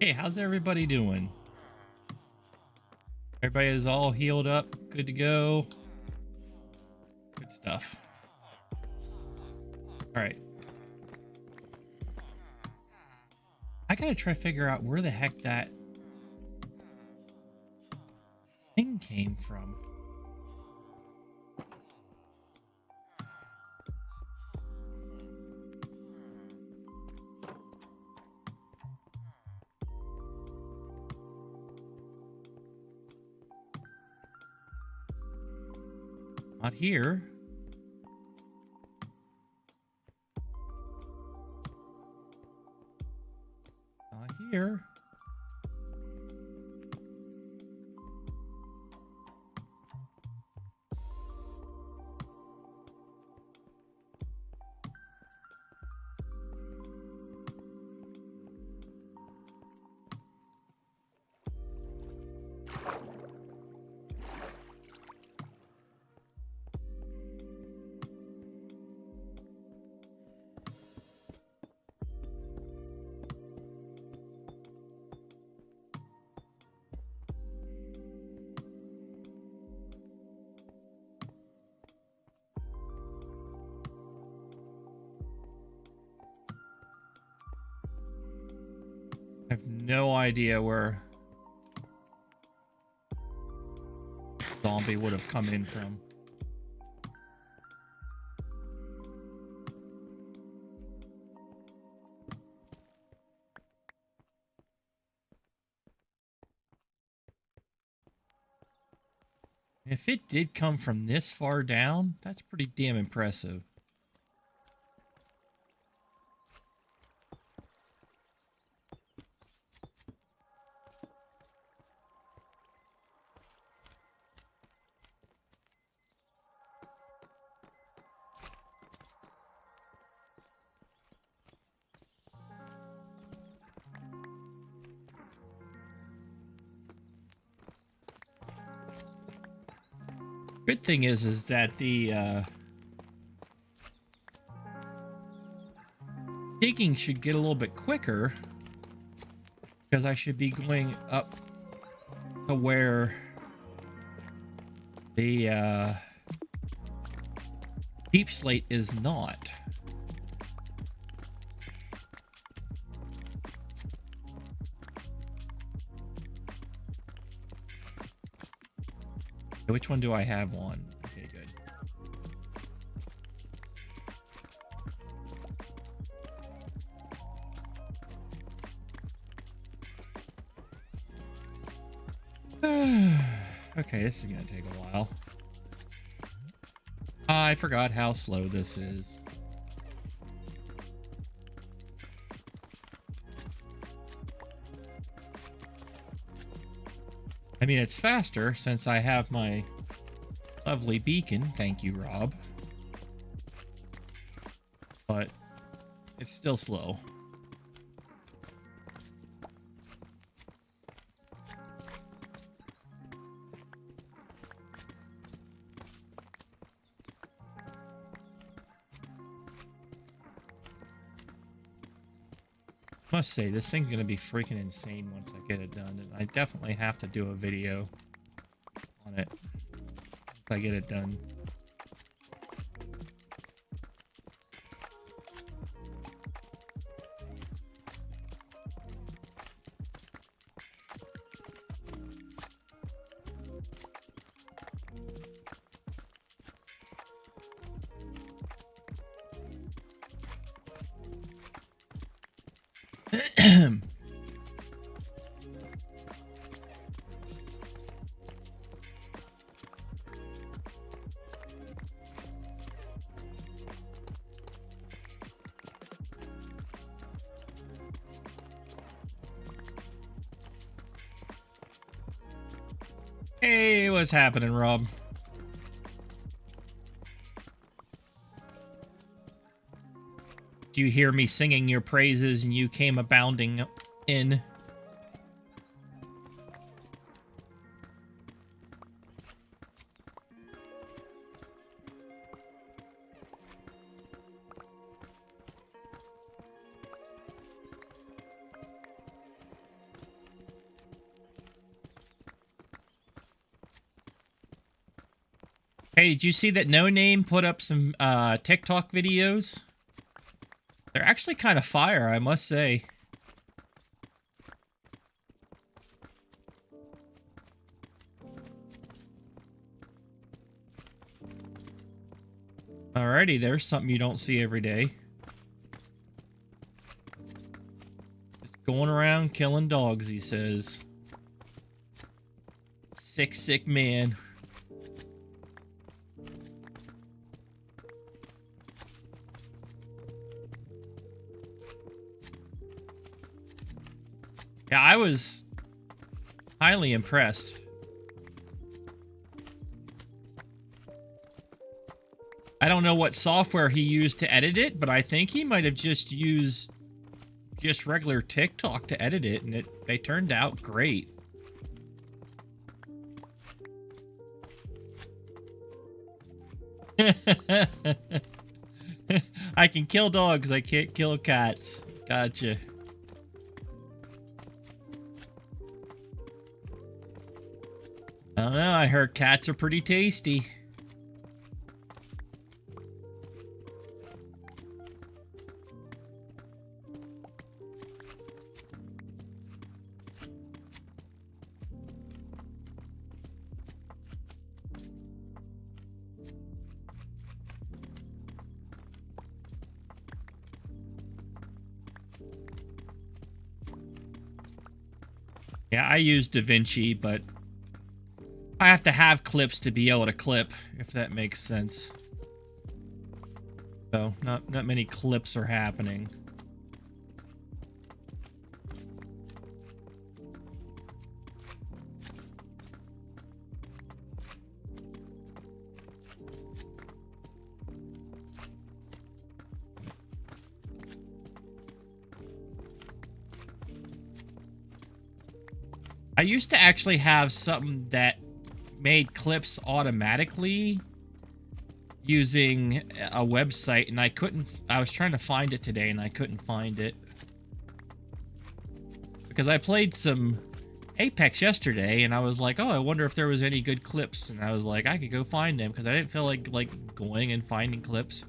Hey, how's everybody doing? Everybody is all healed up, good to go. Good stuff. All right. I gotta try to figure out where the heck that thing came from. Not here. Not here. I have no idea where zombie would have come in from. If it did come from this far down, that's pretty damn impressive. Good thing is that the digging should get a little bit quicker because I should be going up to where the deep slate is not. Which one do I have on? Okay, good. Okay, this is gonna take a while. I forgot how slow this is. I mean, it's faster since I have my lovely beacon. Thank you, Rob. But it's still slow. Must say, this thing's gonna be freaking insane once I get it done, and I definitely have to do a video on it once I get it done. Hey, what's happening, Rob? Do you hear me singing your praises and you came abounding in? Hey, did you see that No Name put up some TikTok videos? They're actually kind of fire, I must say. Alrighty, there's something you don't see every day. Just going around killing dogs, he says. Sick, sick man. Yeah, I was highly impressed. I don't know what software he used to edit it, but I think he might have just used just regular TikTok to edit it, and they turned out great. I can kill dogs, I can't kill cats. Gotcha. I don't know, I heard cats are pretty tasty. Yeah, I use DaVinci, but I have to have clips to be able to clip, if that makes sense. So, not many clips are happening. I used to actually have something that made clips automatically using a website, and I was trying to find it today and I couldn't find it. Because I played some Apex yesterday and I was like, oh, I wonder if there was any good clips, and I was like, I could go find them because I didn't feel like going and finding clips.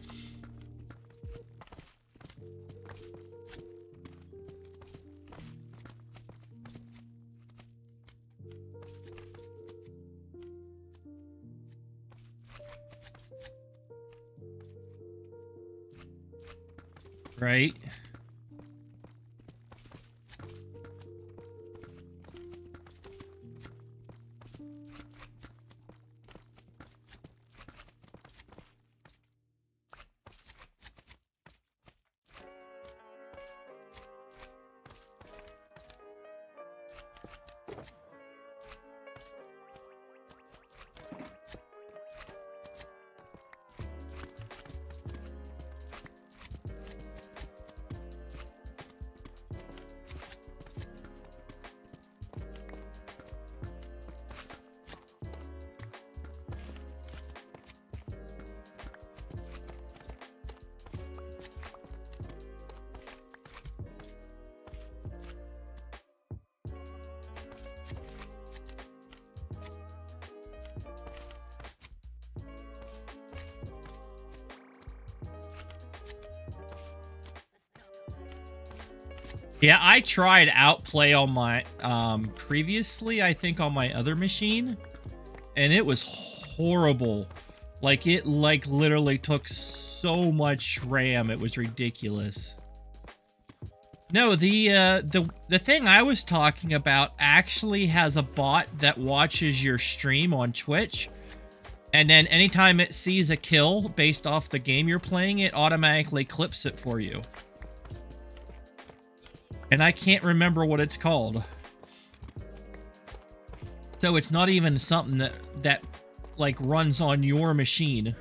Right? Yeah, I tried Outplay on my previously, I think on my other machine, and it was horrible. Like it literally took so much RAM, it was ridiculous. No, the thing I was talking about actually has a bot that watches your stream on Twitch, and then anytime it sees a kill based off the game you're playing, it automatically clips it for you. And I can't remember what it's called. So it's not even something that like runs on your machine.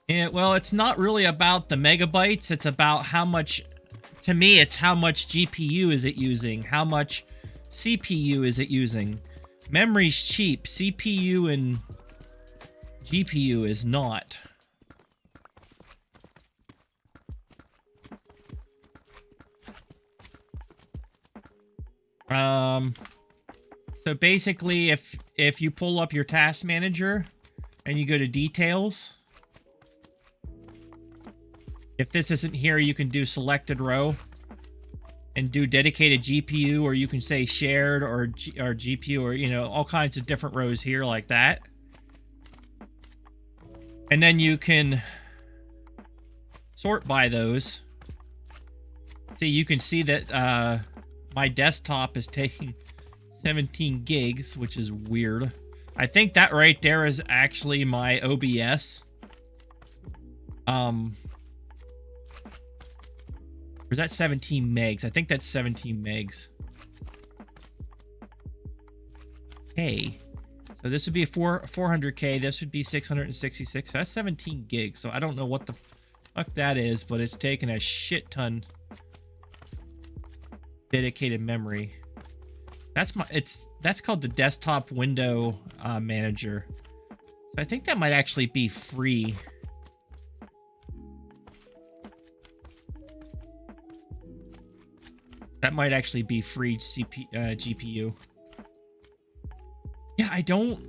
Yeah, well, it's not really about the megabytes, it's about how much, to me, it's how much GPU is it using, how much CPU is it using. Memory's cheap, CPU and GPU is not. So basically, if you pull up your task manager and you go to details, if this isn't here, you can do selected row and do dedicated GPU, or you can say shared or GPU, or, you know, all kinds of different rows here like that. And then you can sort by those. See, you can see that my desktop is taking 17 gigs, which is weird. I think that right there is actually my OBS. Or is that 17 megs? I think that's 17 megs. Okay. So this would be a 400K. This would be 666. So that's 17 gigs. So I don't know what the fuck that is, but it's taking a shit ton dedicated memory. That's called the desktop window manager. So I think that might actually be free. That might actually be free GPU. Yeah, I don't...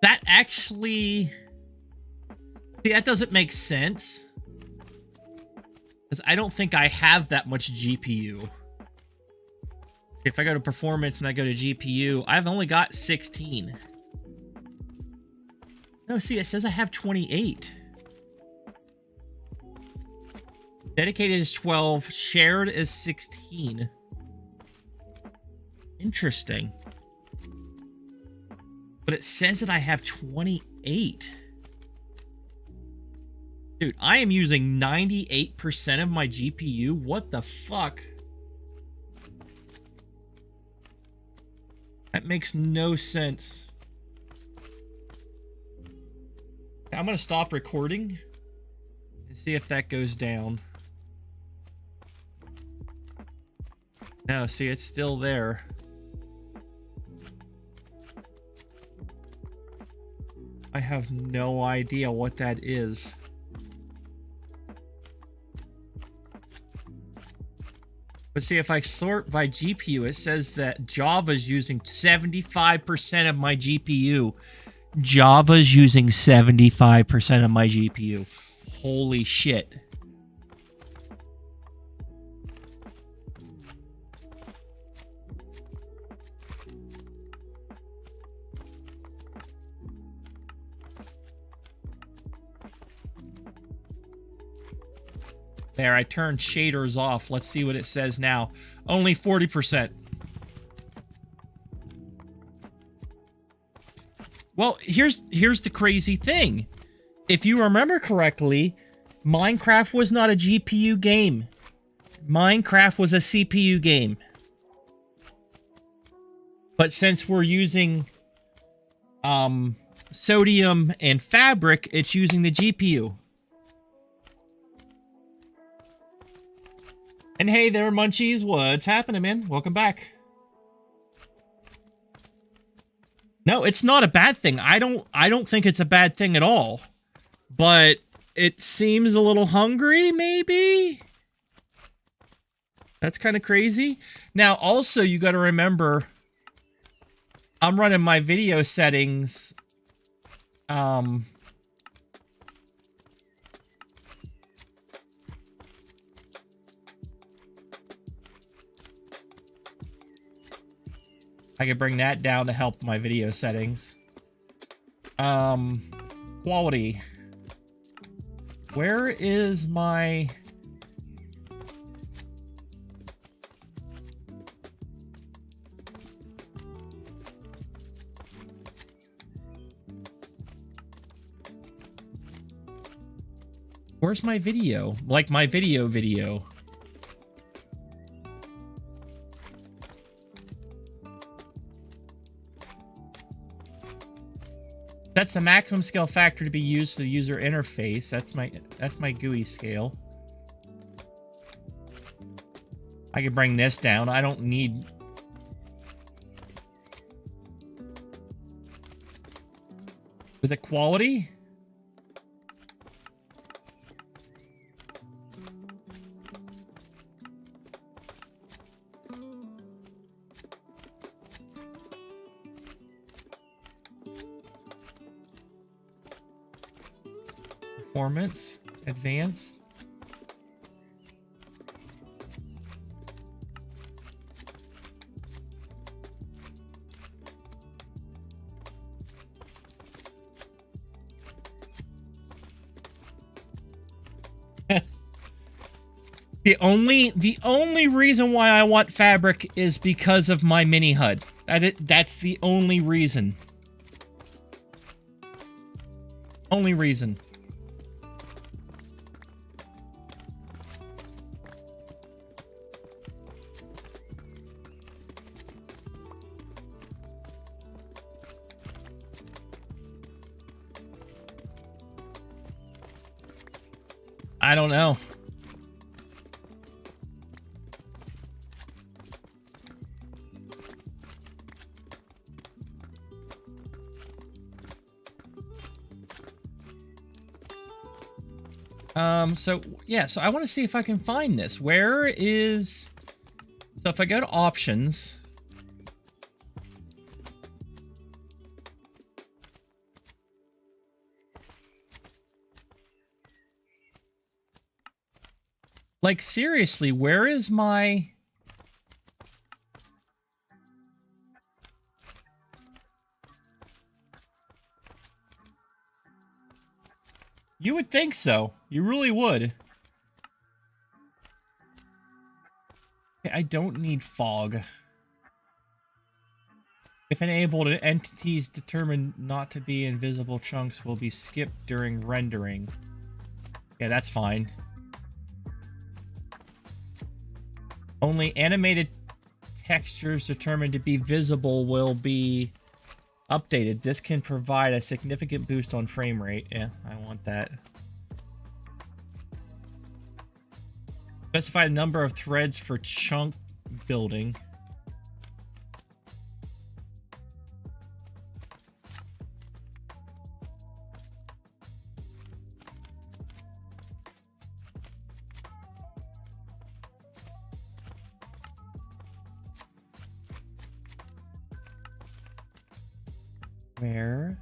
That actually... See, that doesn't make sense. Because I don't think I have that much GPU. If I go to performance and I go to GPU, I've only got 16. No, see, it says I have 28. Dedicated is 12. Shared is 16. Interesting. But it says that I have 28. Dude, I am using 98% of my GPU. What the fuck? That makes no sense. I'm going to stop recording and see if that goes down. No, see, it's still there. I have no idea what that is. But see, if I sort by GPU, it says that Java's using 75% of my GPU. Java's using 75% of my GPU. Holy shit. There, I turned shaders off. Let's see what it says now. Only 40%. Well, here's the crazy thing. If you remember correctly, Minecraft was not a GPU game. Minecraft was a CPU game. But since we're using sodium and fabric, it's using the GPU. And hey there, munchies, what's happening, man? Welcome back. No, it's not a bad thing. I don't think it's a bad thing at all. But it seems a little hungry, maybe? That's kind of crazy. Now, also, you got to remember, I'm running my video settings. I can bring that down to help my video settings. Quality. Where is my... Where's my video? Like my video. That's the maximum scale factor to be used for the user interface. That's my GUI scale. I can bring this down. I don't need... Is it quality? Performance, advanced. The only reason why I want fabric is because of my mini HUD. That's the only reason. Only reason. I don't know. So yeah, so I want to see if I can find this. Where is... So if I go to options... Like, seriously, where is my... You would think so. You really would. Okay, I don't need fog. If enabled, entities determined not to be invisible chunks will be skipped during rendering. Yeah, that's fine. Only animated textures determined to be visible will be updated. This can provide a significant boost on frame rate. Yeah, I want that. Specify the number of threads for chunk building. Where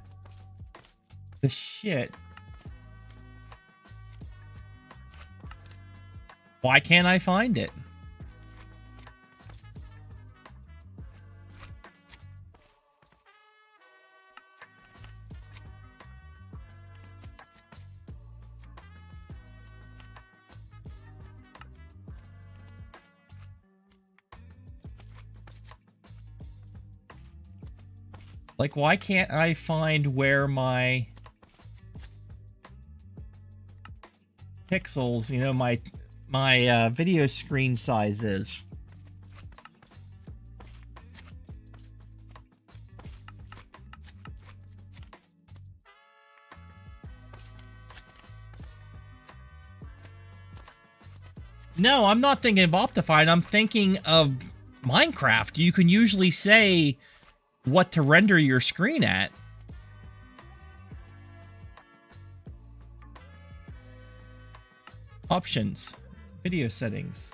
the shit? Why can't I find it? Like, why can't I find where my pixels, you know, my video screen size is? No, I'm not thinking of Optifine. I'm thinking of Minecraft. You can usually say what to render your screen at. Options. Video settings.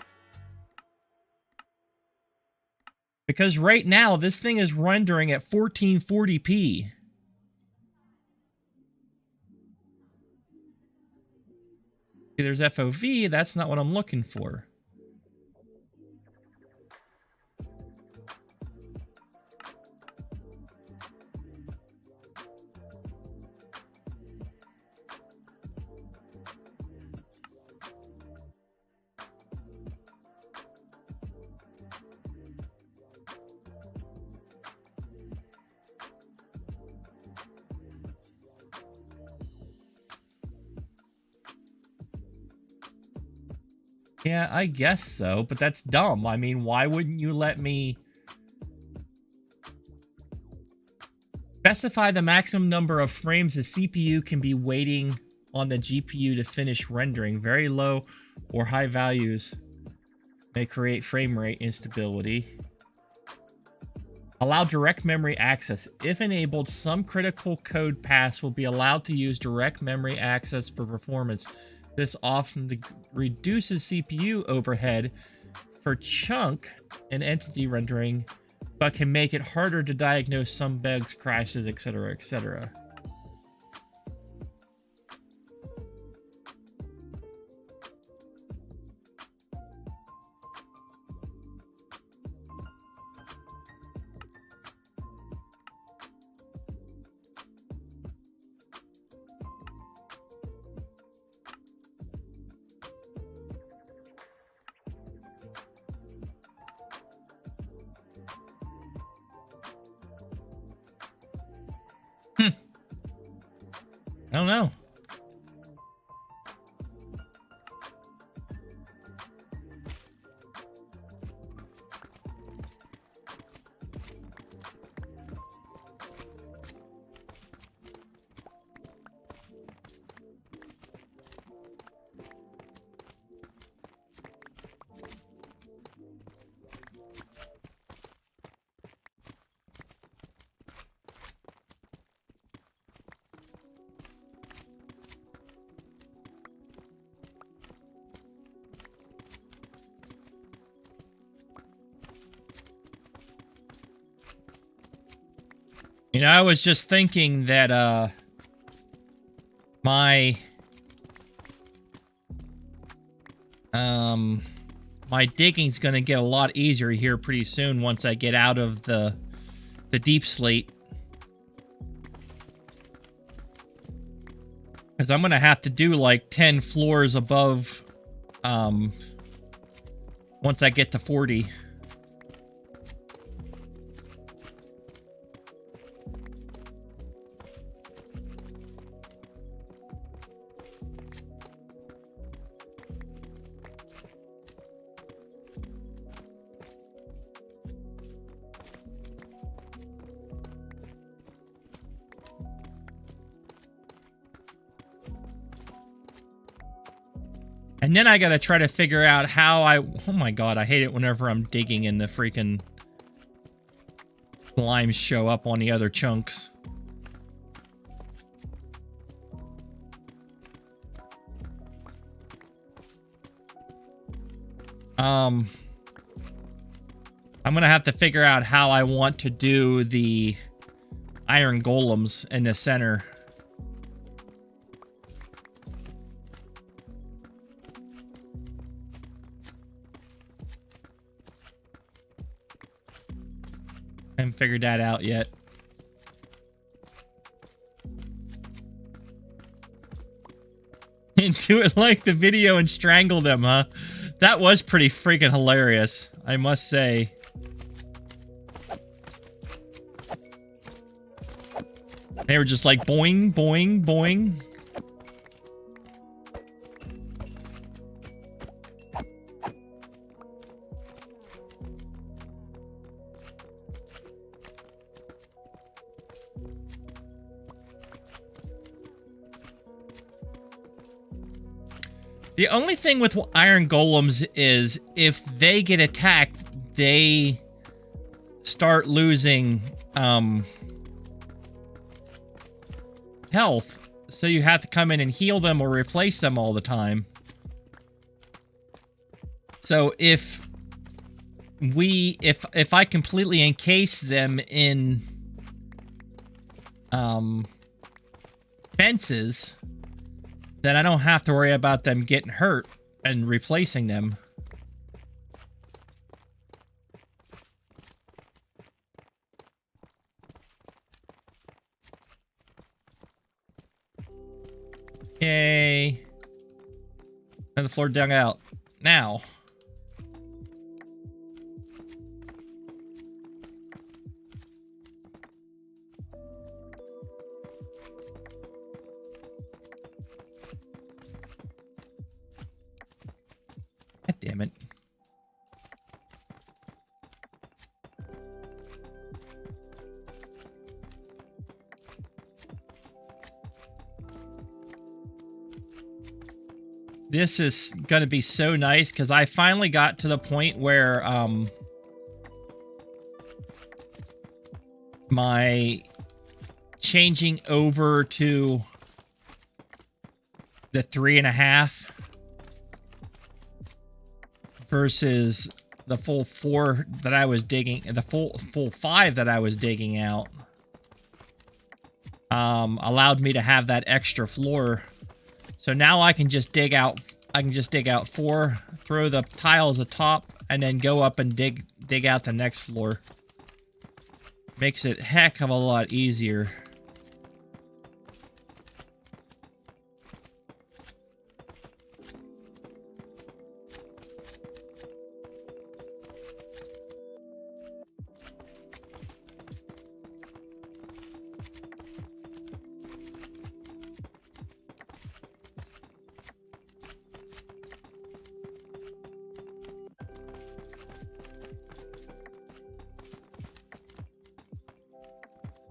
Because right now, this thing is rendering at 1440p. There's FOV. That's not what I'm looking for. Yeah, I guess so, but that's dumb. I mean, why wouldn't you let me specify the maximum number of frames the CPU can be waiting on the GPU to finish rendering? Very low or high values may create frame rate instability. Allow direct memory access. If enabled, some critical code paths will be allowed to use direct memory access for performance. This often reduces CPU overhead for chunk and entity rendering, but can make it harder to diagnose some bugs, crashes, etc., etc. I don't know. You know, I was just thinking that, my digging's gonna get a lot easier here pretty soon once I get out of the deep slate. Because I'm gonna have to do like 10 floors above, once I get to 40. And then I gotta try to figure out how oh my god, I hate it whenever I'm digging and the freaking slimes show up on the other chunks. I'm gonna have to figure out how I want to do the iron golems in the center. I haven't figured that out yet. And do it like the video and strangle them, huh? That was pretty freaking hilarious, I must say. They were just like boing, boing, boing. The only thing with iron golems is if they get attacked, they start losing health. So you have to come in and heal them or replace them all the time. So if I completely encase them in fences, then I don't have to worry about them getting hurt and replacing them. Yay. Another floor dug out. Now. God damn it. This is going to be so nice because I finally got to the point where my changing over to the 3.5 versus the full 4 that I was digging, the full 5 that I was digging out, allowed me to have that extra floor. So now I can just dig out 4, throw the tiles atop, and then go up and dig out the next floor. Makes it heck of a lot easier.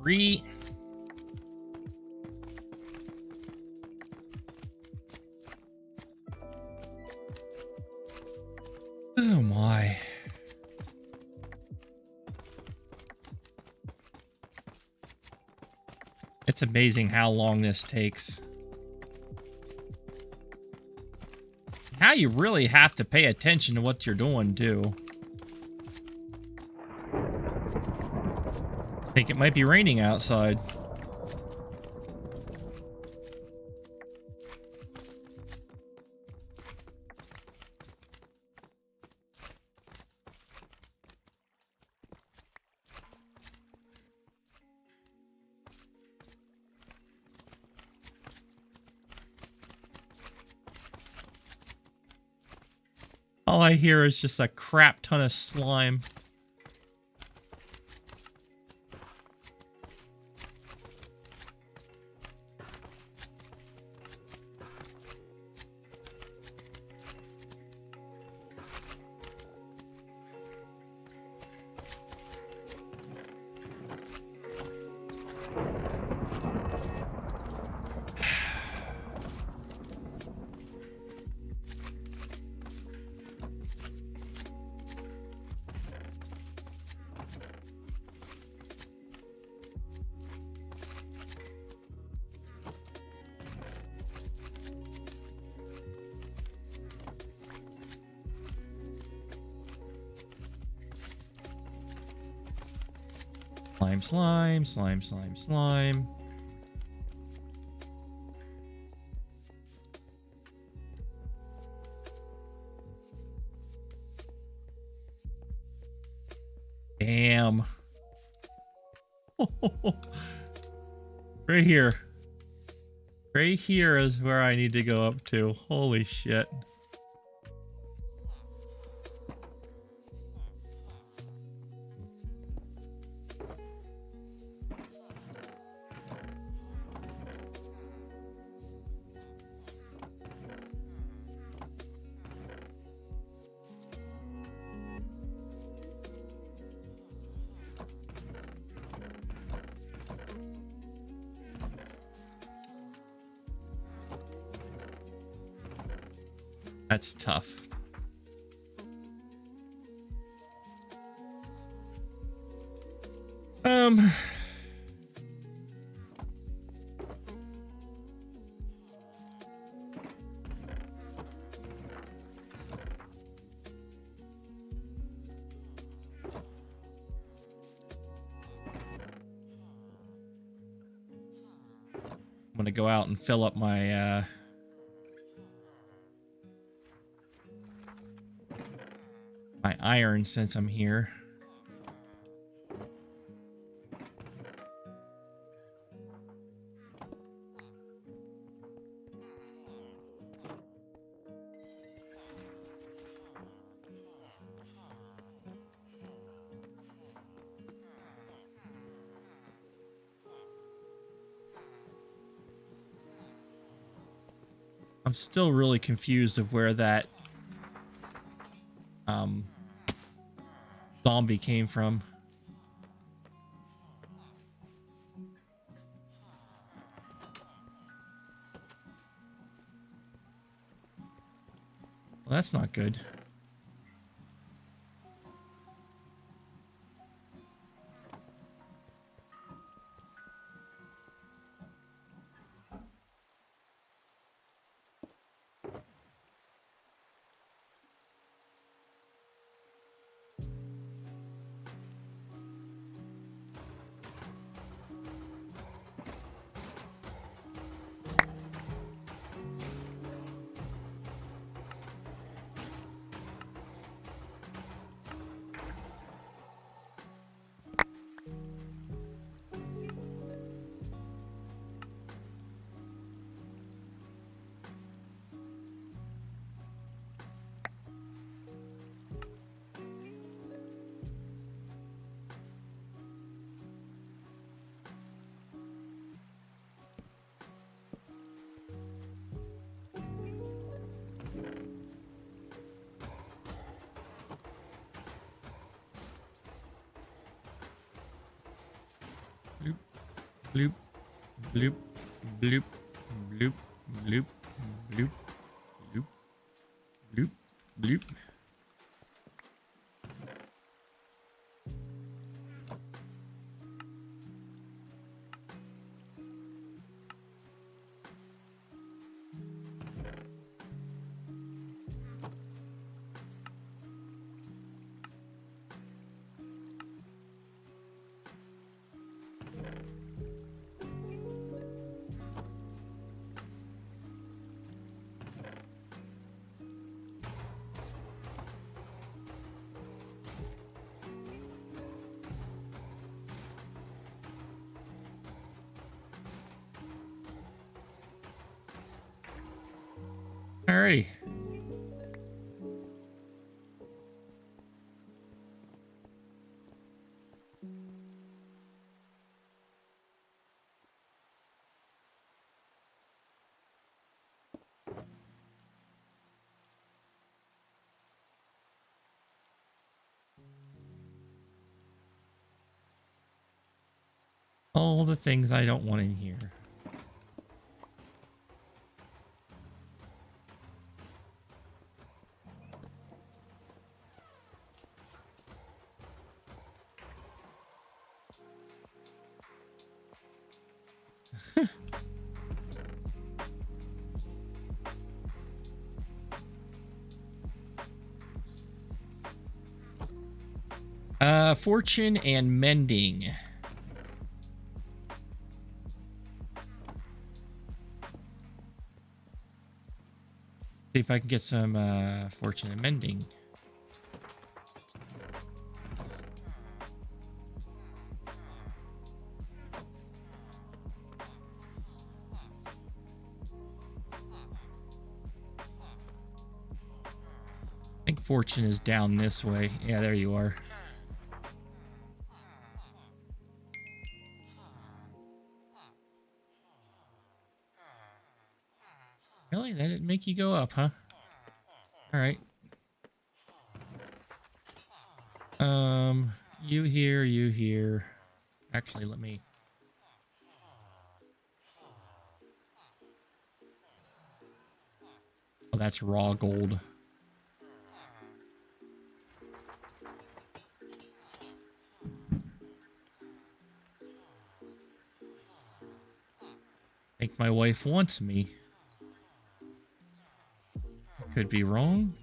3. Oh my. It's amazing how long this takes. How you really have to pay attention to what you're doing, too. I think it might be raining outside. All I hear is just a crap ton of slime. Slime, slime, slime, slime, slime. Damn. Right here. Right here is where I need to go up to. Holy shit. That's tough. I'm gonna go out and fill up my my iron since I'm here. I'm still really confused of where that zombie came from. Well, that's not good. bloop, bloop, bloop, bloop, bloop, bloop, bloop, bloop, bloop. Alrighty. All the things I don't want in here. Fortune and mending. See if I can get some fortune and mending. I think fortune is down this way. Yeah, there you are. Really? That didn't make you go up, huh? All right. You here, you here. Actually, let me... Oh, that's raw gold. I think my wife wants me. Could be wrong.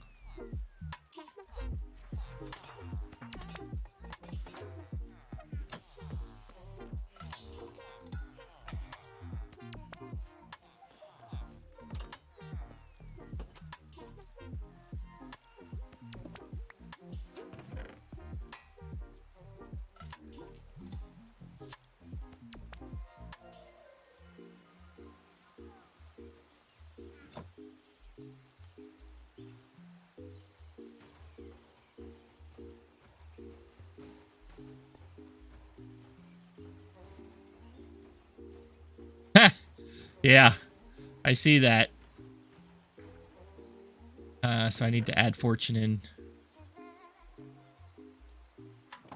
Yeah, I see that. So I need to add fortune in.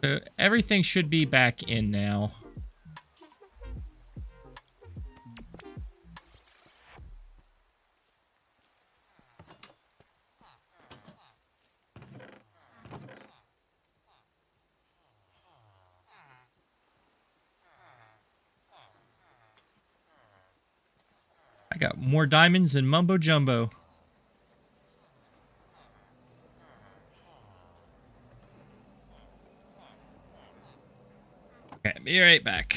So everything should be back in now. I got more diamonds than Mumbo Jumbo. Okay, be right back.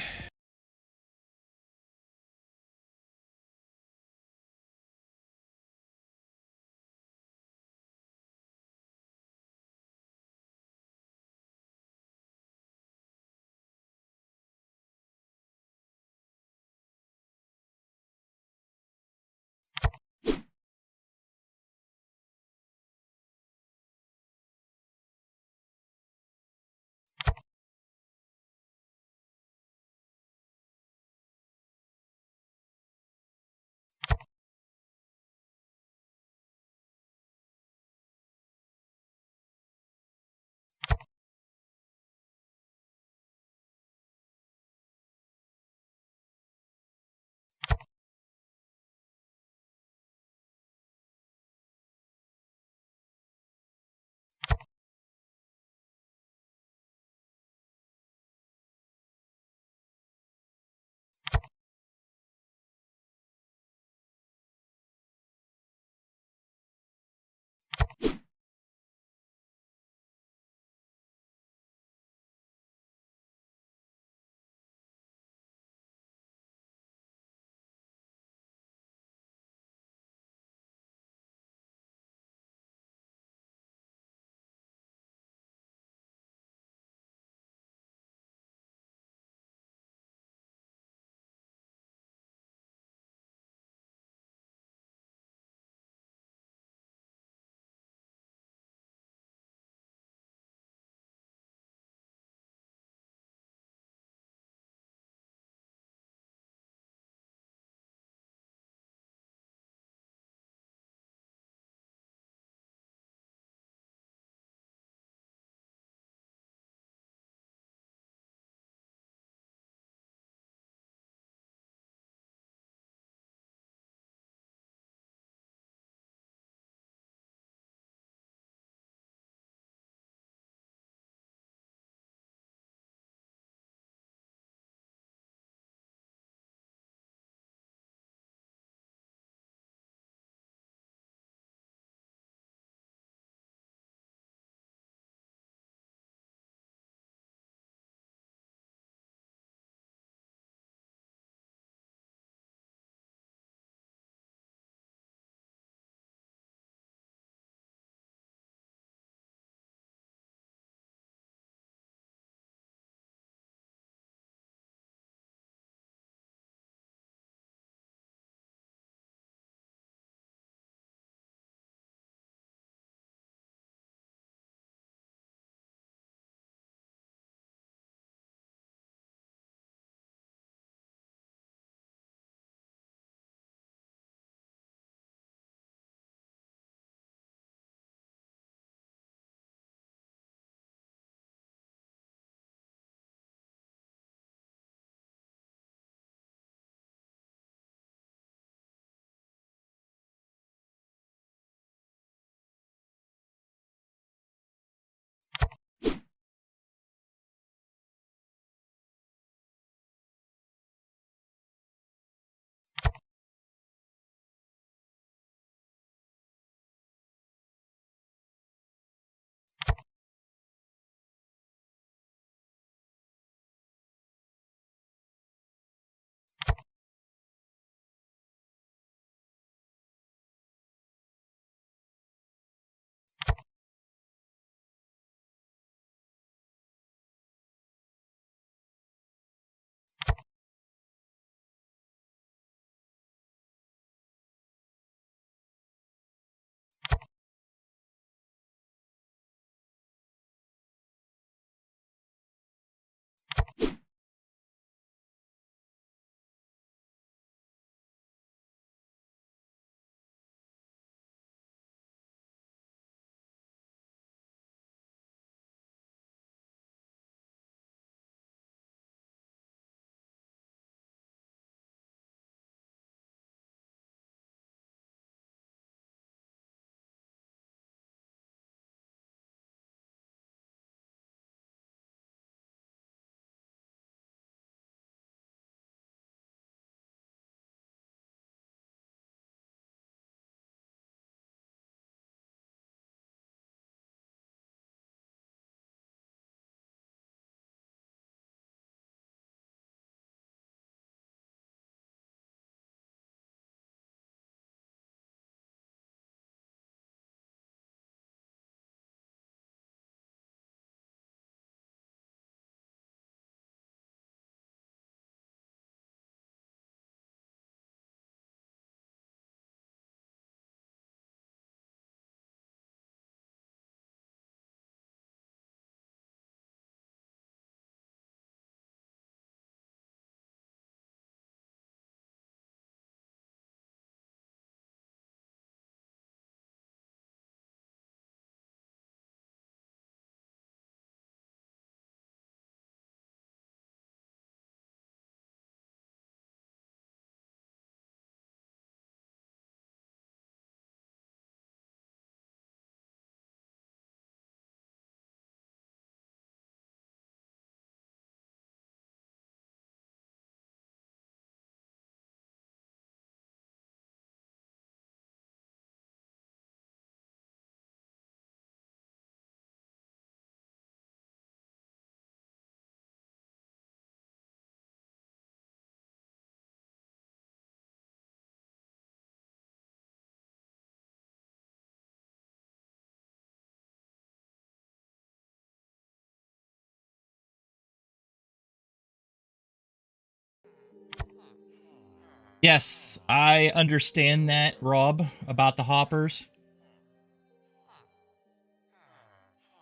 Yes, I understand that, Rob, about the hoppers.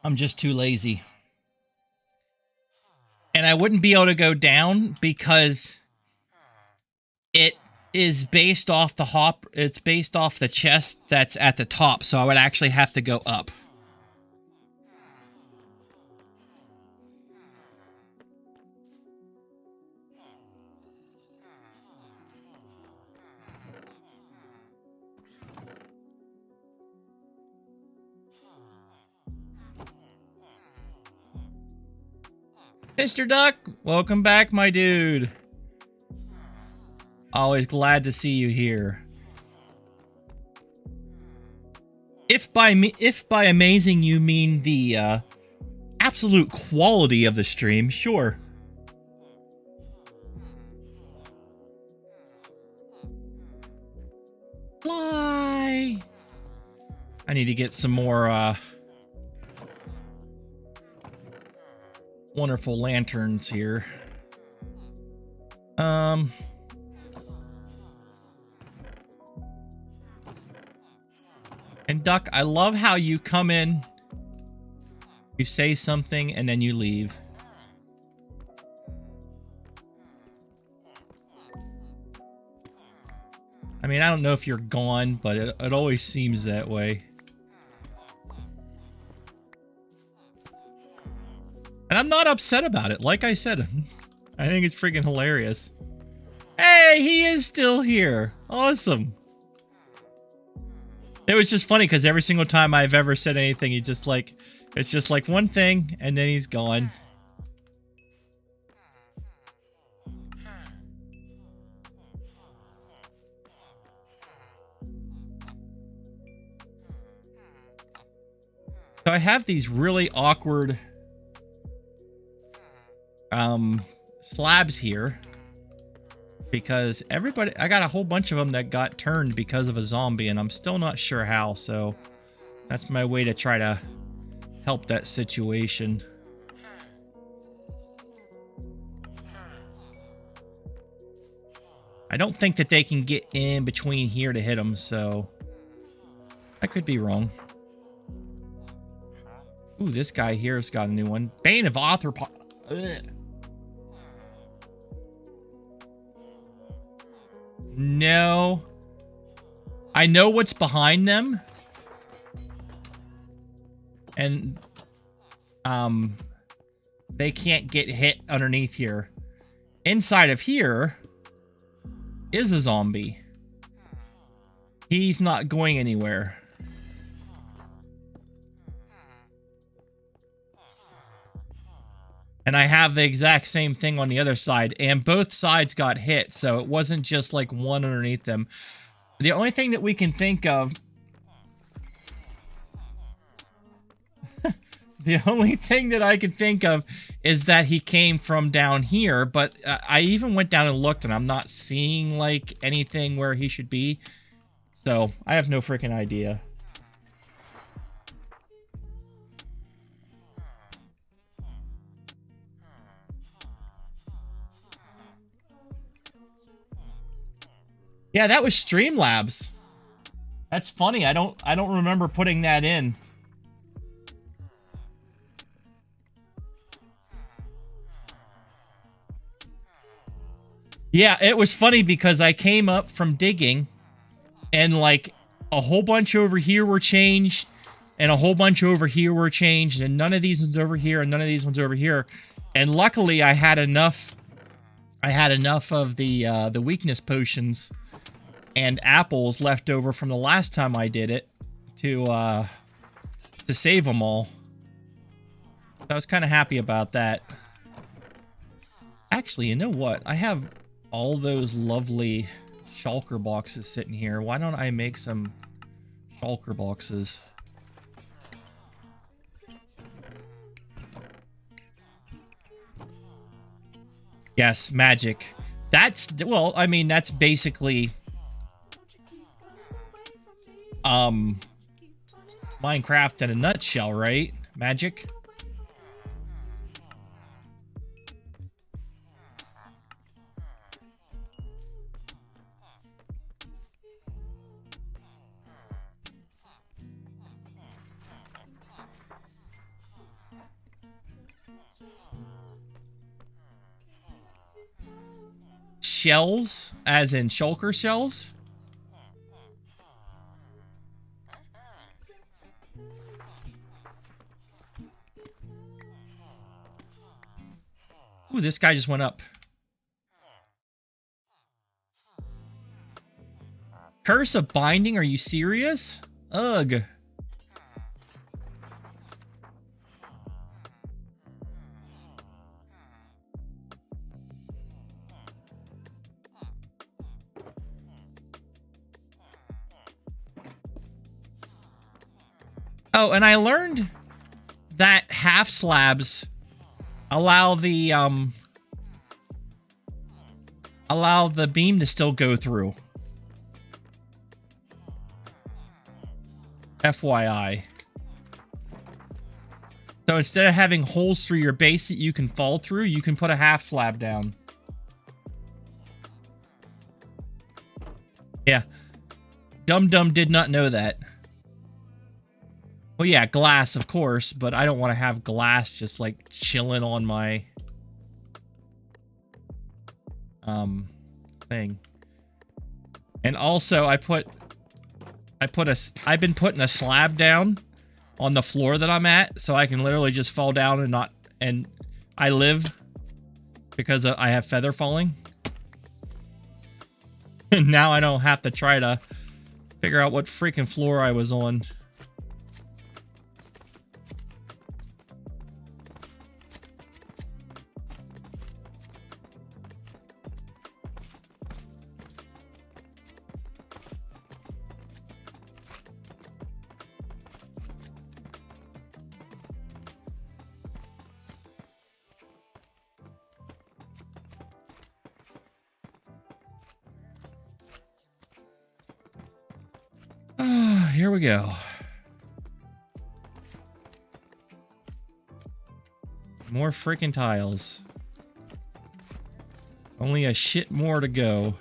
I'm just too lazy. And I wouldn't be able to go down because it is based off the hop. It's based off the chest that's at the top, so I would actually have to go up. Mr. Duck, welcome back, my dude. Always glad to see you here. If by amazing you mean the absolute quality of the stream, sure. Fly. I need to get some more wonderful lanterns here. And Duck, I love how you come in, you say something, and then you leave. I mean, I don't know if you're gone, but it always seems that way. And I'm not upset about it. Like I said, I think it's freaking hilarious. Hey, he is still here. Awesome. It was just funny because every single time I've ever said anything, he just like, it's just like one thing and then he's gone. So I have these really awkward slabs here because everybody, I got a whole bunch of them that got turned because of a zombie and I'm still not sure how, so that's my way to try to help that situation. I don't think that they can get in between here to hit them, so I could be wrong. Ooh, this guy here's got a new one. Bane of Arthropod. No. I know what's behind them. And they can't get hit underneath here. Inside of here is a zombie. He's not going anywhere. And I have the exact same thing on the other side, and both sides got hit, so it wasn't just like one underneath them. The only thing that we can think of... the only thing that I can think of is that he came from down here, but I even went down and looked, and I'm not seeing, like, anything where he should be. So, I have no freaking idea. Yeah, that was Streamlabs. That's funny. I don't remember putting that in. Yeah, it was funny because I came up from digging and like a whole bunch over here were changed and a whole bunch over here were changed and none of these ones over here and none of these ones over here. And luckily I had enough of the weakness potions and apples left over from the last time I did it to save them all. I was kind of happy about that. Actually, you know what? I have all those lovely shulker boxes sitting here. Why don't I make some shulker boxes? Yes, magic. That's, well, I mean, that's basically Minecraft in a nutshell, right? Magic. shells, as in shulker shells. Ooh, this guy just went up. Curse of Binding? Are you serious? Ugh. Oh, and I learned that half slabs allow the beam to still go through. FYI. So instead of having holes through your base that you can fall through, you can put a half slab down. Yeah. Dum-Dum did not know that. Well, yeah, glass, of course, but I don't want to have glass just, like, chilling on my thing. And also, I've been putting a slab down on the floor that I'm at, so I can literally just fall down and I live because I have feather falling. And now I don't have to try to figure out what freaking floor I was on. Here we go. More freaking tiles. Only a shit more to go.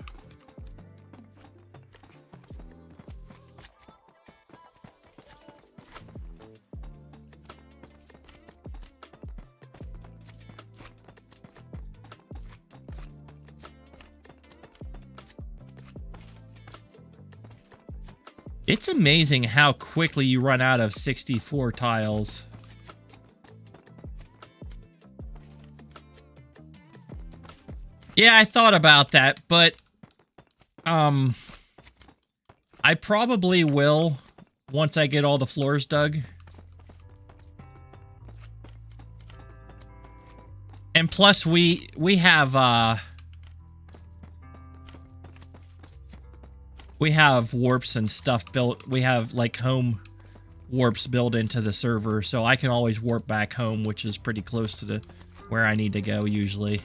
It's amazing how quickly you run out of 64 tiles. Yeah, I thought about that, but I probably will once I get all the floors dug. And plus we have warps and stuff built. We have like home warps built into the server, so I can always warp back home, which is pretty close to where I need to go usually.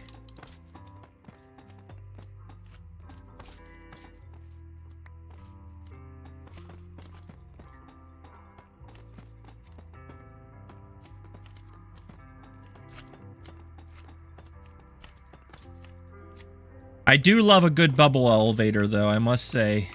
I do love a good bubble elevator, though, I must say.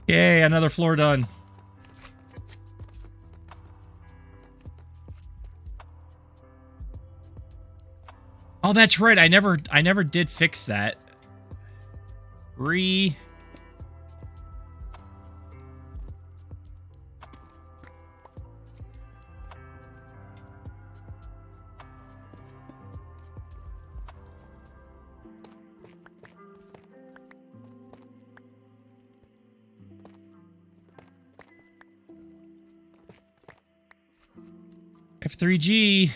Yay, another floor done. Oh, that's right. I never did fix that. F3G.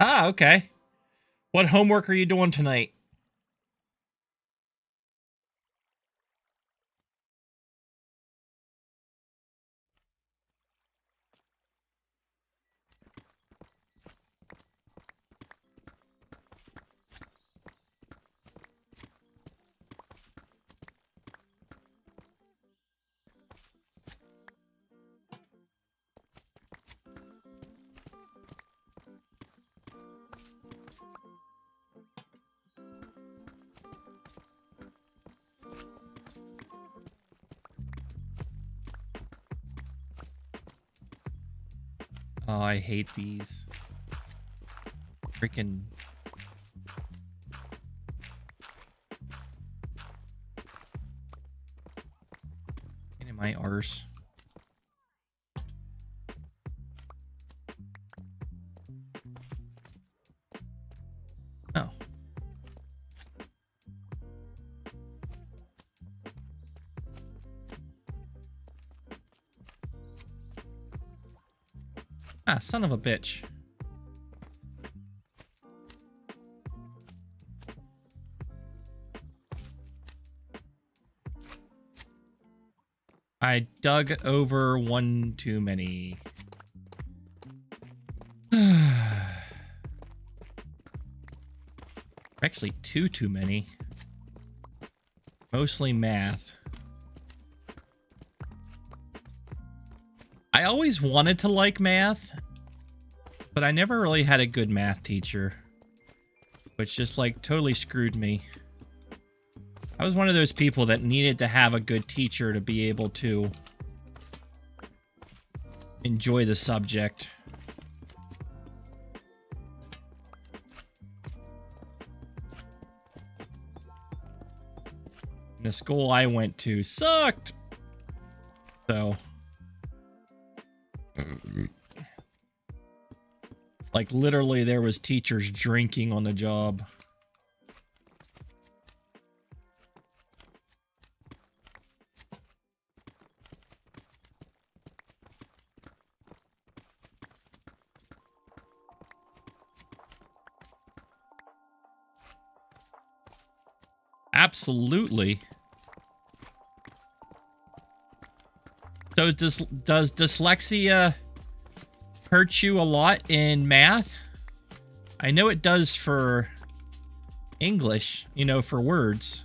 Ah, okay. What homework are you doing tonight? Oh, I hate these. Freaking... in my arse. Oh. Ah, son of a bitch. I dug over one too many. Actually, two too many. Mostly math. I always wanted to like math, but I never really had a good math teacher, which just like totally screwed me. I was one of those people that needed to have a good teacher to be able to enjoy the subject. And the school I went to sucked. So, like literally there was teachers drinking on the job. Absolutely. So does dyslexia hurt you a lot in math? I know it does for English, you know, for words.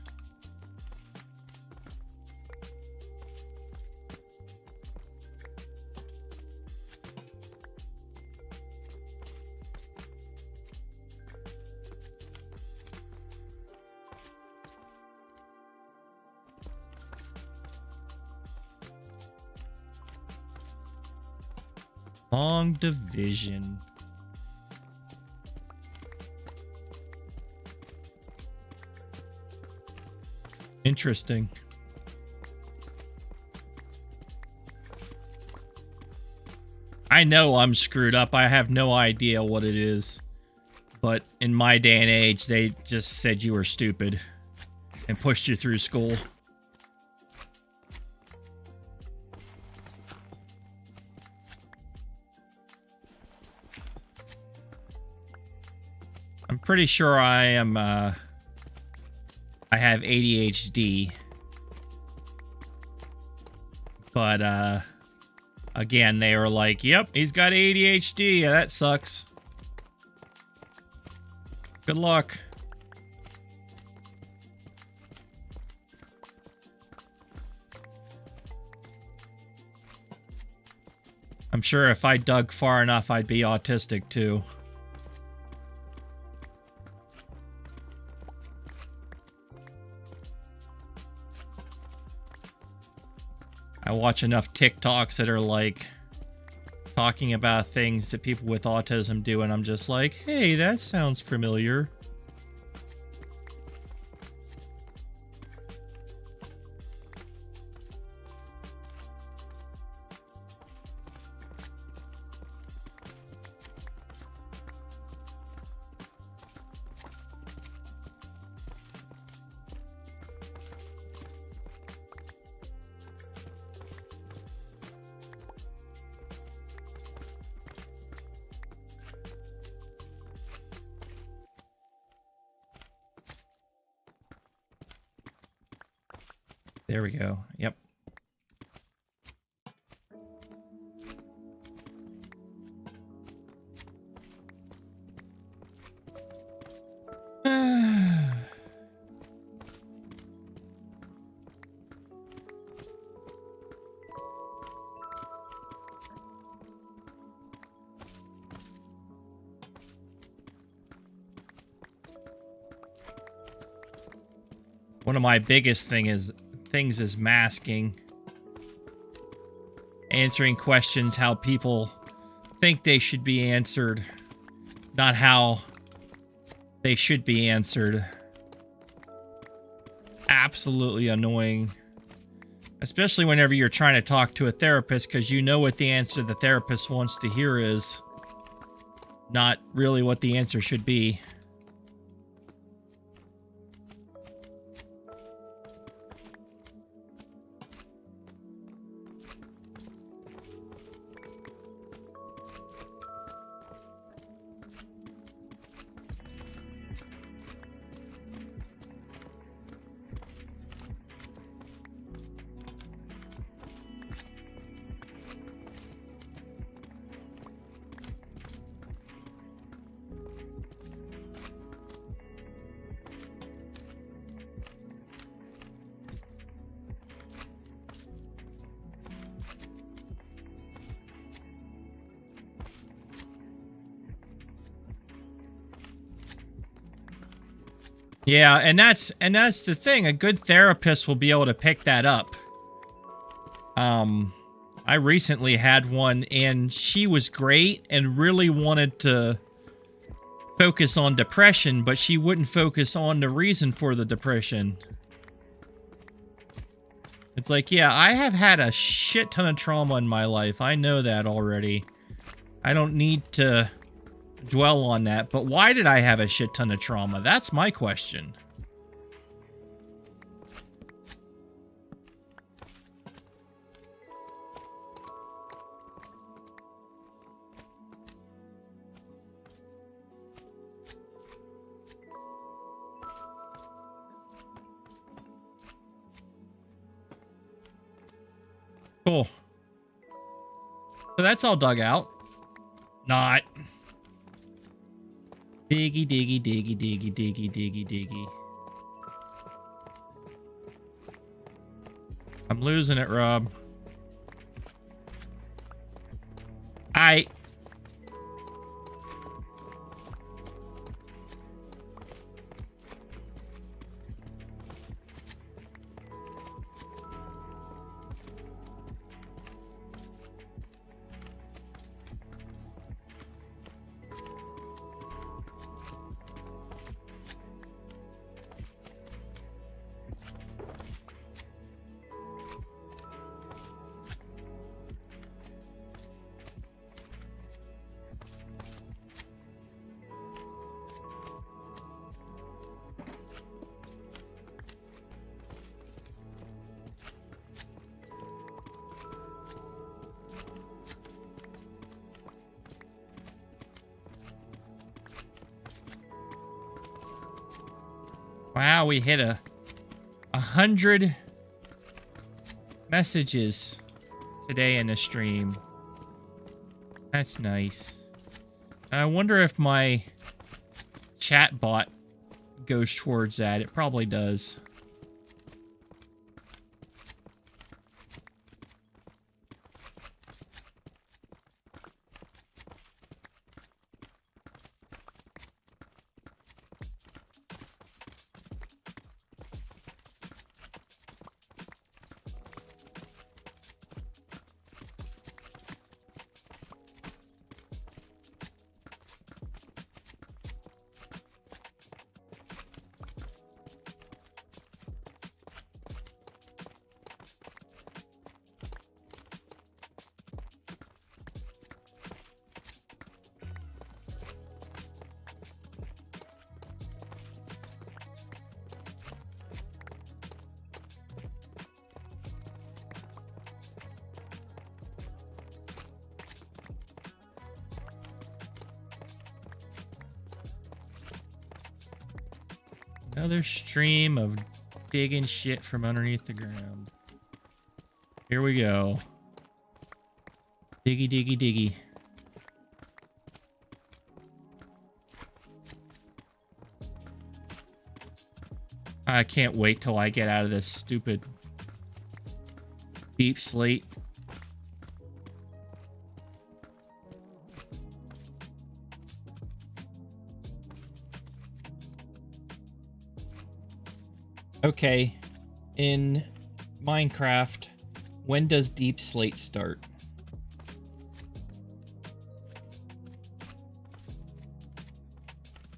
Long division. Interesting. I know I'm screwed up. I have no idea what it is. But in my day and age, they just said you were stupid and pushed you through school. I'm pretty sure I am, I have ADHD. But, again, they were like, yep, he's got ADHD. Yeah, that sucks. Good luck. I'm sure if I dug far enough, I'd be autistic too. I watch enough TikToks that are like talking about things that people with autism do, and I'm just like, hey, that sounds familiar. there we go. Yep. One of my biggest things is masking. Answering questions how people think they should be answered, not how they should be answered. Absolutely annoying. Especially whenever you're trying to talk to a therapist, because you know what the answer the therapist wants to hear is, not really what the answer should be. Yeah, and that's the thing. A good therapist will be able to pick that up. I recently had one, and she was great and really wanted to focus on depression, but she wouldn't focus on the reason for the depression. It's like, yeah, I have had a shit ton of trauma in my life. I know that already. I don't need to dwell on that, but why did I have a shit ton of trauma? That's my question. Cool. So that's all dug out. Not. Diggy, diggy, diggy, diggy, diggy, diggy, diggy. I'm losing it, Rob. Wow, we hit 100 messages today in the stream. That's nice. I wonder if my chat bot goes towards that. It probably does. Another stream of digging shit from underneath the ground. Here we go. Diggy, diggy, diggy. I can't wait till I get out of this stupid deep slate. Okay, in Minecraft, when does deep slate start?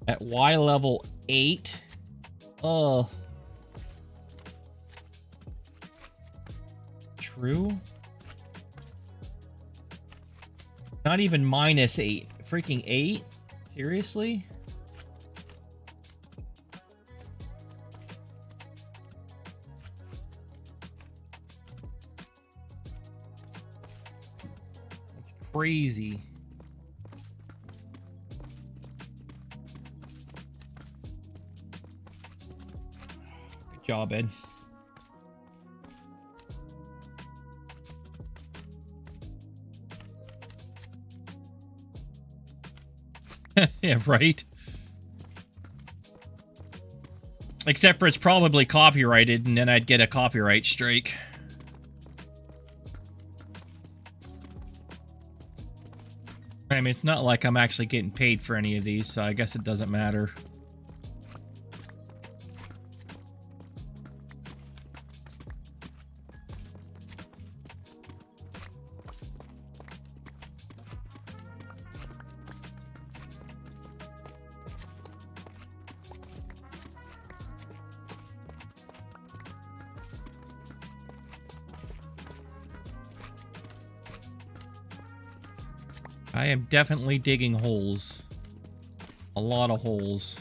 At Y level 8? Oh. True? Not even -8. Freaking 8? Seriously? That's crazy. Good job, Ed. Yeah, right. Except for it's probably copyrighted, and then I'd get a copyright strike. I mean, it's not like I'm actually getting paid for any of these, so I guess it doesn't matter. I am definitely digging holes. A lot of holes.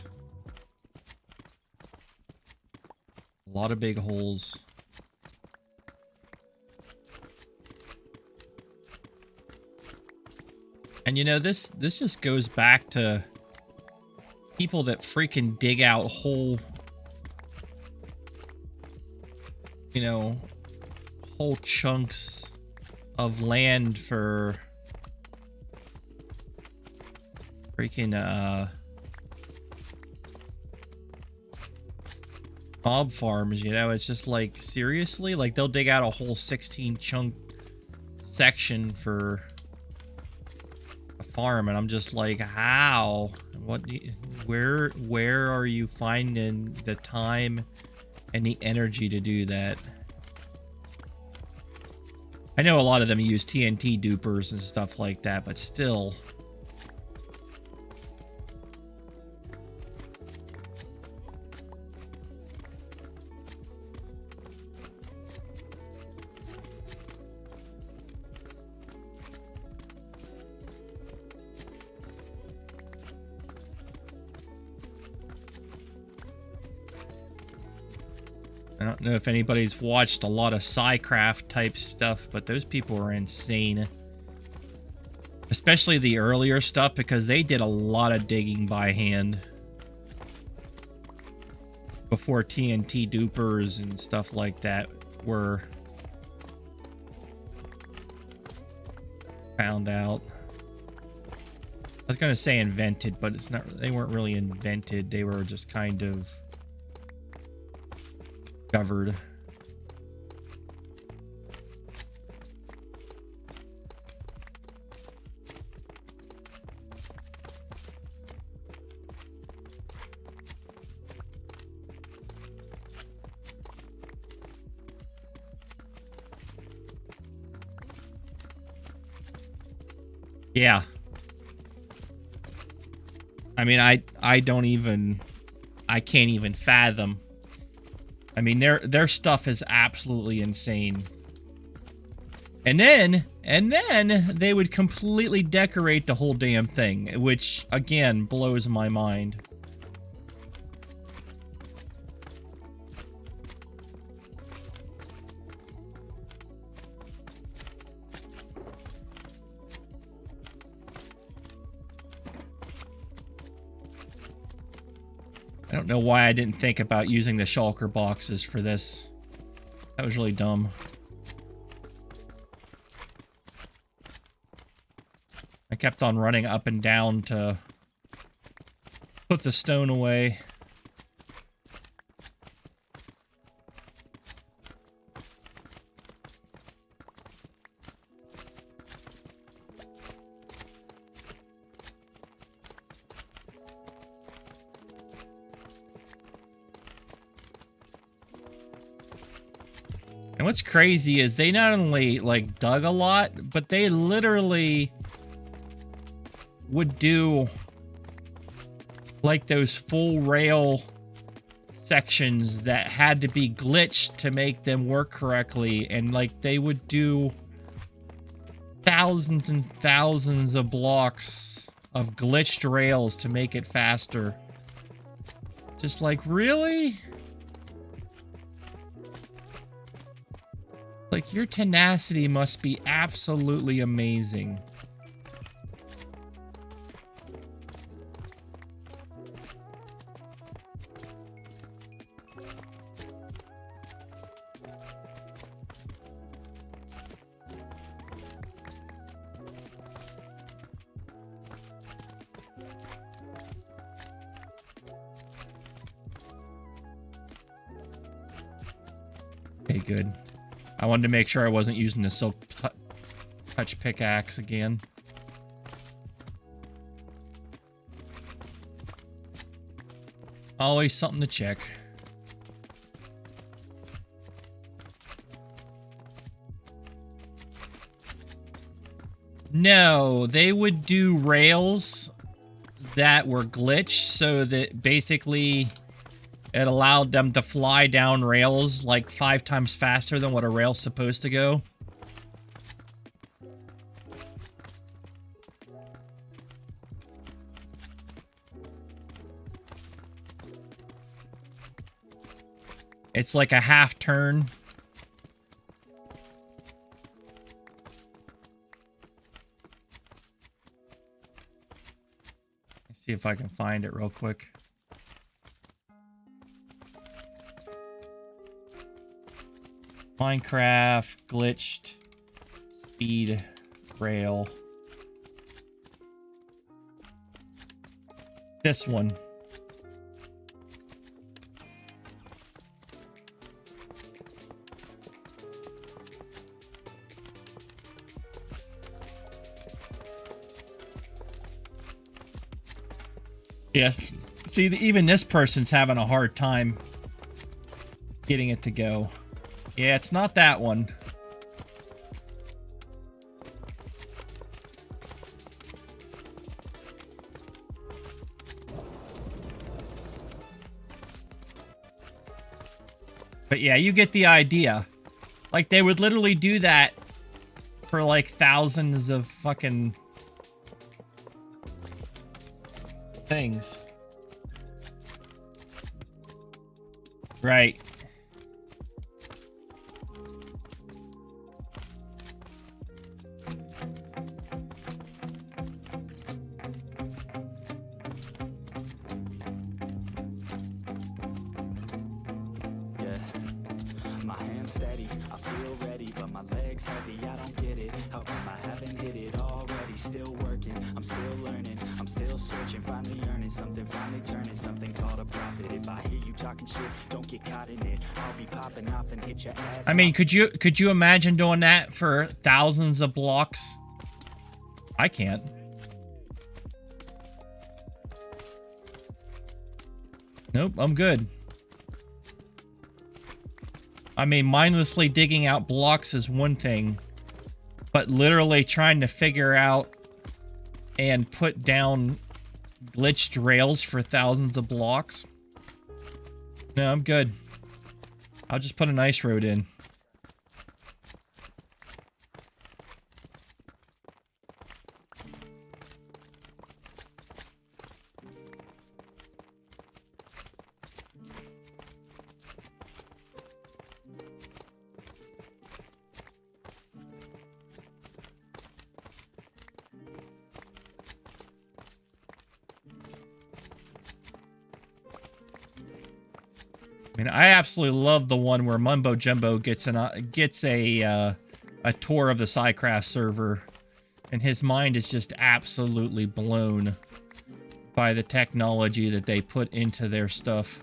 A lot of big holes. And you know, this just goes back to people that freaking dig out whole, you know, whole chunks of land for freaking mob farms, you know. It's just like, seriously, like they'll dig out a whole 16 chunk section for a farm, and I'm just like, how? What? Where are you finding the time and the energy to do that? I know a lot of them use TNT dupers and stuff like that, but still. I don't know if anybody's watched a lot of SciCraft type stuff, but those people are insane. Especially the earlier stuff, because they did a lot of digging by hand. Before TNT dupers and stuff like that were found out. I was going to say invented, but it's not. They weren't really invented. They were just kind of discovered. Yeah. I mean, I don't even, I can't even fathom. I mean, their stuff is absolutely insane. And then they would completely decorate the whole damn thing, which again blows my mind. I don't know why I didn't think about using the shulker boxes for this. That was really dumb. I kept on running up and down to put the stone away. And what's crazy is they not only, like, dug a lot, but they literally would do, like, those full rail sections that had to be glitched to make them work correctly. And, like, they would do thousands and thousands of blocks of glitched rails to make it faster. Just like, really? Like, your tenacity must be absolutely amazing. Okay, good. I wanted to make sure I wasn't using the silk touch pickaxe again. Always something to check. No, they would do rails that were glitched so that basically it allowed them to fly down rails like 5 times faster than what a rail's supposed to go. It's like a half turn. Let's see if I can find it real quick. Minecraft glitched speed rail. This one. Yes. See, even this person's having a hard time getting it to go. Yeah, it's not that one. But yeah, you get the idea. Like, they would literally do that for like thousands of fucking things. Right. I mean, could you imagine doing that for thousands of blocks? I can't. Nope, I'm good. I mean, mindlessly digging out blocks is one thing, but literally trying to figure out and put down glitched rails for thousands of blocks? No, I'm good. I'll just put an ice road in. I mean, I absolutely love the one where Mumbo Jumbo gets a tour of the Psycraft server, and his mind is just absolutely blown by the technology that they put into their stuff.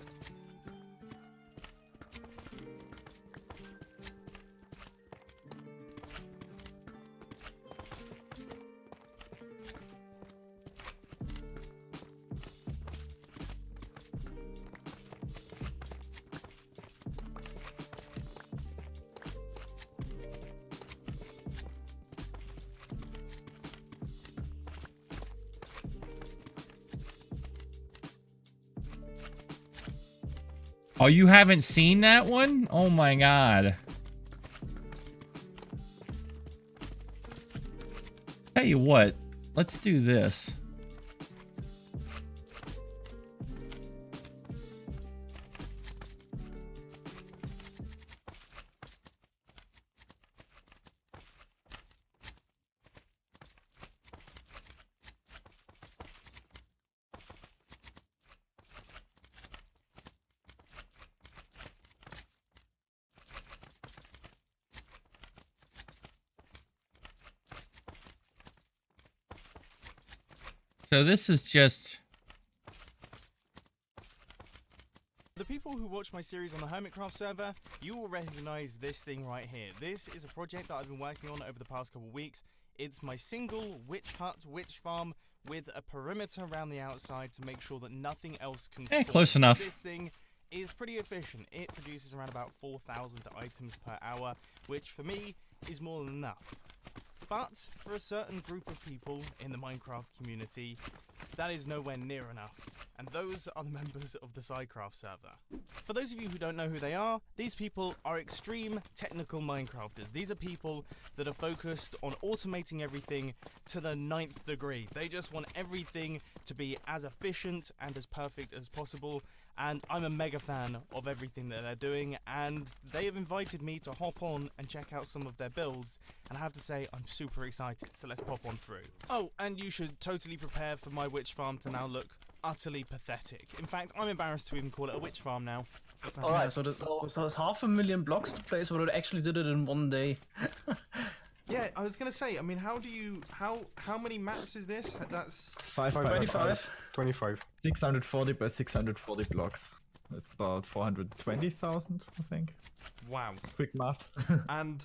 Oh, you haven't seen that one? Oh my god. Tell you what, let's do this. So this is just... The people who watch my series on the Hermitcraft server, you will recognize this thing right here. This is a project that I've been working on over the past couple of weeks. It's my single witch hut, witch farm, with a perimeter around the outside to make sure that nothing else can spawn. Close enough. This thing is pretty efficient. It produces around about 4,000 items per hour, which for me is more than enough. But for a certain group of people in the Minecraft community, that is nowhere near enough. And those are the members of the Psycraft server. For those of you who don't know who they are, these people are extreme technical Minecrafters. These are people that are focused on automating everything to the 9th degree. They just want everything to be as efficient and as perfect as possible. And I'm a mega fan of everything that they're doing, and they have invited me to hop on and check out some of their builds, and I have to say I'm super excited, so let's pop on through. Oh, and you should totally prepare for my witch farm to now look utterly pathetic. In fact, I'm embarrassed to even call it a witch farm now. Alright, so there's 500,000 blocks to place, but it actually did it in one day. Yeah, I was gonna say, I mean, how many maps is this? That's 25. 25. 640 by 640 blocks. That's about 420,000, I think. Wow. Quick math. And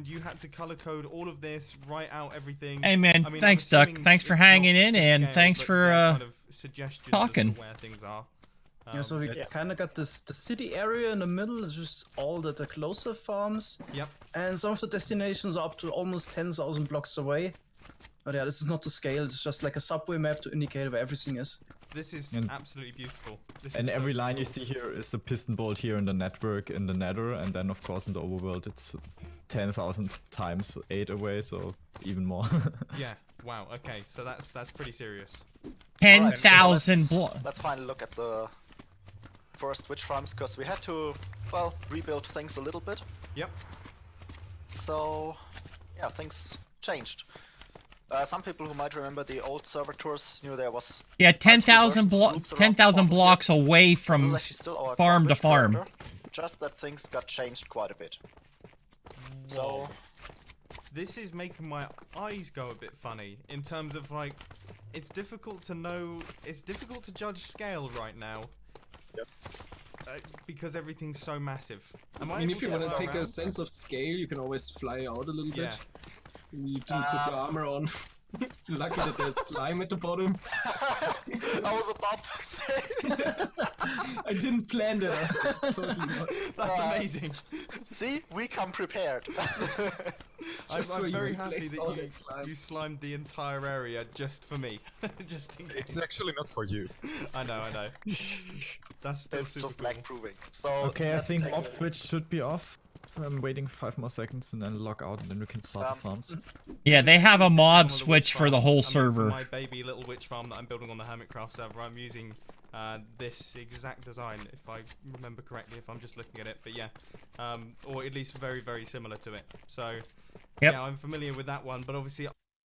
you had to color code all of this, write out everything. Hey man, I mean, thanks Duck. Thanks for hanging in, and thanks for kind of suggestions talking. as to where things are. Yeah, so we kind of got the city area in the middle is just all the closer farms. Yep. And some of the destinations are up to almost 10,000 blocks away. But yeah, this is not the scale, it's just like a subway map to indicate where everything is. This is absolutely beautiful. And every line you see here is a piston bolt here in the network in the nether, and then of course in the overworld it's 10,000 times 8 away, so even more. Yeah, wow, okay, so that's pretty serious. 10,000 blocks. Let's finally look at the first witch farms, because we had to, well, rebuild things a little bit. Yep. So, yeah, things changed. Some people who might remember the old server tours knew there was 10,000 blocks away from farm to farm. Character, just that things got changed quite a bit. So this is making my eyes go a bit funny in terms of like, it's difficult to know, it's difficult to judge scale right now. Yep. Because everything's so massive. I mean, if you want to take a sense of scale, you can always fly out a little bit. You do put your armor on. Lucky that there's slime at the bottom. I was about to say. I didn't plan that. Totally not. That's amazing. See, we come prepared. I'm very happy that you slimed the entire area just for me. Just in case. It's actually not for you. I know. That's still it's super just cool. lag proving. So okay, I think mob switch should be off. I'm waiting 5 more seconds and then log out, and then we can start the farms. Yeah, they have a mob switch for the whole server. My baby little witch farm that I'm building on the Hermitcraft server, I'm using this exact design, if I remember correctly, if I'm just looking at it. But yeah, or at least very, very similar to it. So yeah, I'm familiar with that one. But obviously,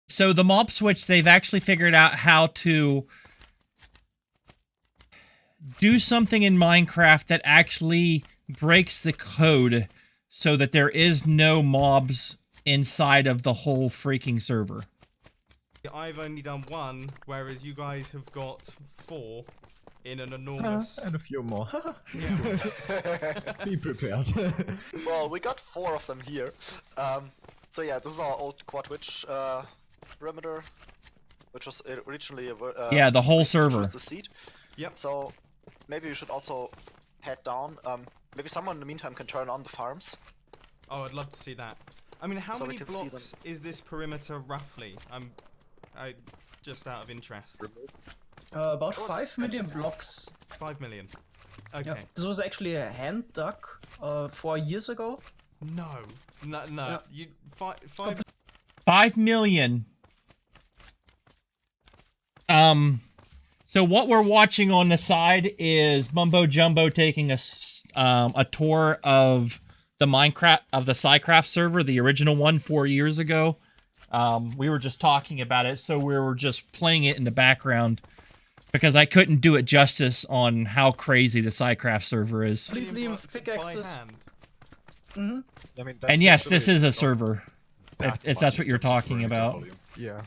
so the mob switch, they've actually figured out how to do something in Minecraft that actually breaks the code so that there is no mobs inside of the whole freaking server. I've only done one, whereas you guys have got 4 in an enormous... And a few more. Yeah. Be prepared. Well, we got 4 of them here. So yeah, this is our old quad witch perimeter, which was originally Yeah, the whole which server. was the seed. Yep. So maybe we should also head down. Maybe someone in the meantime can turn on the farms. Oh, I'd love to see that. I mean, how So we many can see blocks is this perimeter roughly? I just out of interest. About 5 million blocks. 5 million. Okay. Yeah. This was actually a hand dug 4 years ago. No. Yeah. You 5 5 million. So what we're watching on the side is Mumbo Jumbo taking a tour of the SciCraft server, the original one 4 years ago. We were just talking about it, so we were just playing it in the background because I couldn't do it justice on how crazy the SciCraft server is. Completely blocks by pickaxes. hand. Mm-hmm. I mean, And yes, this actually is a not server, if much that's what in you're terms of talking perimeter about. volume. Yeah.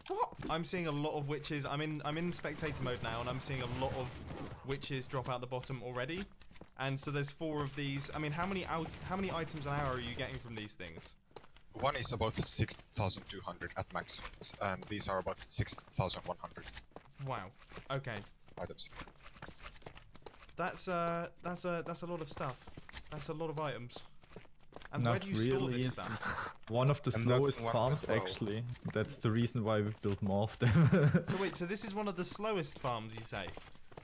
What? I'm seeing a lot of witches. I'm in spectator mode now, and I'm seeing a lot of witches drop out the bottom already. And so there's 4 of these. I mean, how many items an hour are you getting from these things? One is about 6,200 at max, and these are about 6,100 Wow. Okay. items. That's a lot of stuff. That's a lot of items. And where Not do you store really. this It's stuff? one of the And that's slowest one farms, as well. actually. That's the reason why we built more of them. So wait, so this is one of the slowest farms, you say?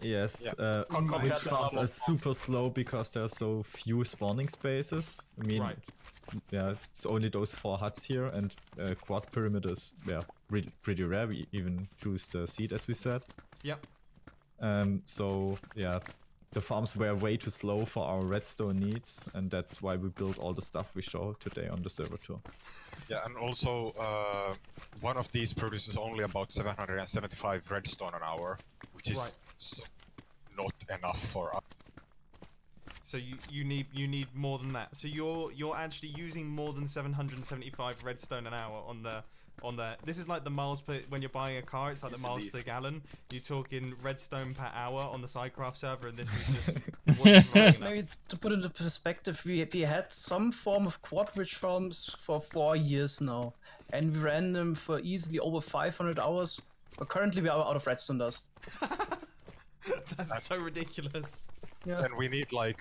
Yes, Yeah. Compared witch to farms normal are super slow because there are so few spawning spaces. I mean, Right. yeah, it's only those 4 huts here, and quad perimeters, yeah, pretty rare. We even choose the seed, as we said. Yep. So, yeah, the farms were way too slow for our redstone needs, and that's why we built all the stuff we show today on the server tour. Yeah, and also one of these produces only about 775 redstone an hour, which is Right. so not enough for us. So you need more than that. So you're actually using more than 775 redstone an hour on the. This is like the miles per when you're buying a car. It's like the Yes, miles indeed. per gallon. You're talking redstone per hour on the SciCraft server, and this was just wasn't right enough. Maybe to put into perspective, we had some form of quad witch farms for 4 years now, and we ran them for easily over 500 hours. But currently we are out of redstone dust. That's so ridiculous. Yeah. And we need like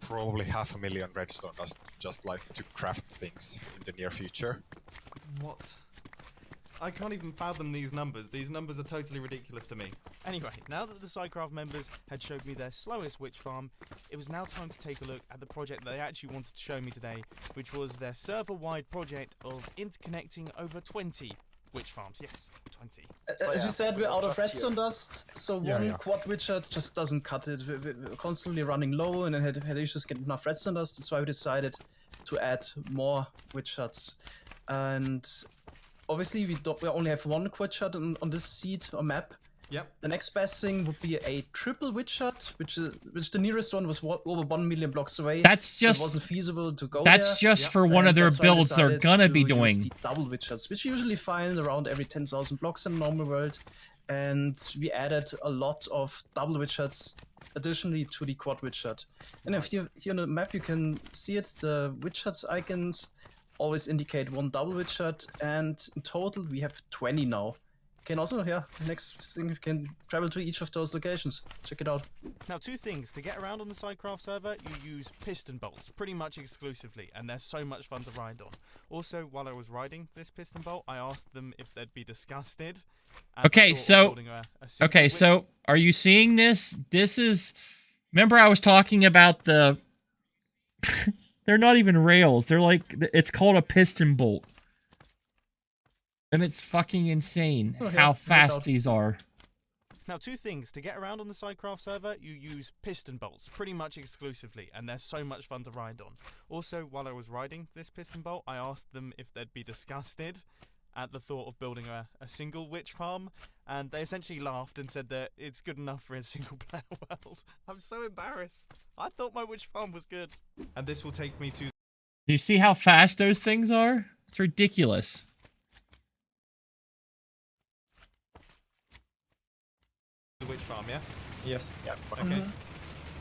probably 500,000 redstone just like to craft things in the near future. What? I can't even fathom these numbers. These numbers are totally ridiculous to me. Anyway, now that the SciCraft members had showed me their slowest witch farm, it was now time to take a look at the project they actually wanted to show me today, which was their server-wide project of interconnecting over 20 witch farms. Yes, 20. So, As yeah, you said, we're out of just here. redstone dust, so Yeah, one yeah. quad witcher just doesn't cut it. We're constantly running low and then had issues getting enough redstone dust. That's why we decided to add more witch huts. And obviously we only have one witch hut on this seed or map. Yep. The next best thing would be a triple witch hut, which the nearest one was over 1 million blocks away. That's so just it wasn't feasible to go that's there. just Yep. for one of And their that's why we builds they're decided gonna to be use doing. the double witch huts, which you usually find around every 10,000 blocks in the normal world. And we added a lot of double witch huts additionally to the quad witch hut. And if you here on the map you can see it, the witch huts icons always indicate one double witch hut, and in total we have 20 now. Can also, next thing you can travel to each of those locations. Check it out. Now, 2 things. To get around on the SciCraft server, you use piston bolts pretty much exclusively, and they're so much fun to ride on. Also, while I was riding this piston bolt, I asked them if they'd be disgusted. at Okay, the thought of so- building a simple Okay, whip. so are you seeing this? This is. Remember, I was talking about the. They're not even rails. They're like. It's called a piston bolt. And it's fucking insane Okay, how that's fast out. these are. Now, 2 things. To get around on the SciCraft server, you use piston bolts pretty much exclusively, and they're so much fun to ride on. Also, while I was riding this piston bolt, I asked them if they'd be disgusted at the thought of building a single witch farm, and they essentially laughed and said that it's good enough for a single player world. I'm so embarrassed. I thought my witch farm was good. And this will take me to... Do you see how fast those things are? It's ridiculous. the witch farm, yeah? Yes. Yeah. Okay.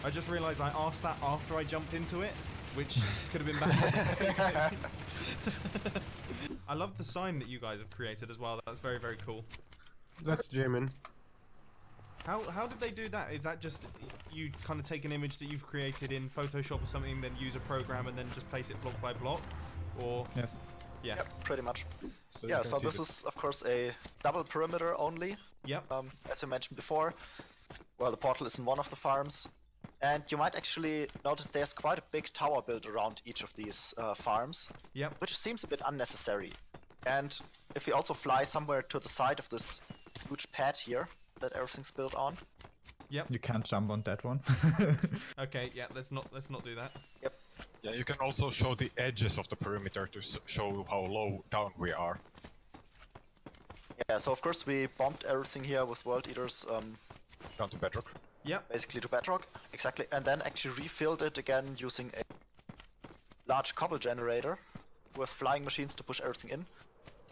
I just realised I asked that after I jumped into it, which could have been bad. I love the sign that you guys have created as well. That's very, very cool. That's Jamin. How did they do that? Is that just you kind of take an image that you've created in Photoshop or something, then use a program and then just place it block by block? Or Yes. yeah. Yep, pretty much. So Yeah, so this is of course a double perimeter only. Yep. As I mentioned before. Well, the portal is in one of the farms. And you might actually notice there's quite a big tower built around each of these farms. Yep. Which seems a bit unnecessary. And if we also fly somewhere to the side of this huge pad here that everything's built on. Yep. You can't jump on that one. Okay, yeah, let's not do that. Yep. Yeah, you can also show the edges of the perimeter to show how low down we are. Yeah, so of course we bombed everything here with World Eaters Down to bedrock. Yep. basically to bedrock, exactly, and then actually refilled it again using a large cobble generator with flying machines to push everything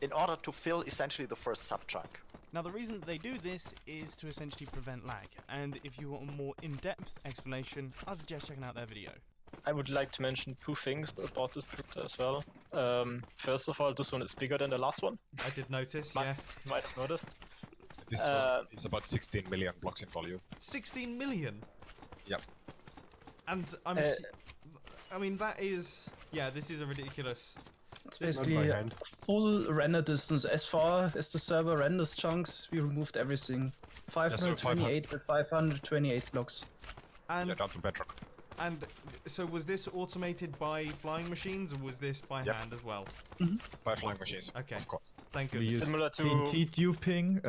in order to fill essentially the first sub-chunk. Now the reason that they do this is to essentially prevent lag, and if you want a more in-depth explanation, I'd suggest checking out their video. I would like to mention two things about this script as well. First of all, this one is bigger than the last one. I did notice, Might- yeah. You might have noticed. This one is about 16 million blocks in volume. 16 million! Yep. And I mean, that is... Yeah, this is a ridiculous... It's Not basically by a hand. full render distance. As far as the server renders chunks, we removed everything. 528 with 528 blocks. And, Yeah, down to bedrock. and so was this automated by flying machines, or was this by Yep. hand as well? By flying machines, Okay. of course. Thank We goodness. used Similar to- TNT tubing,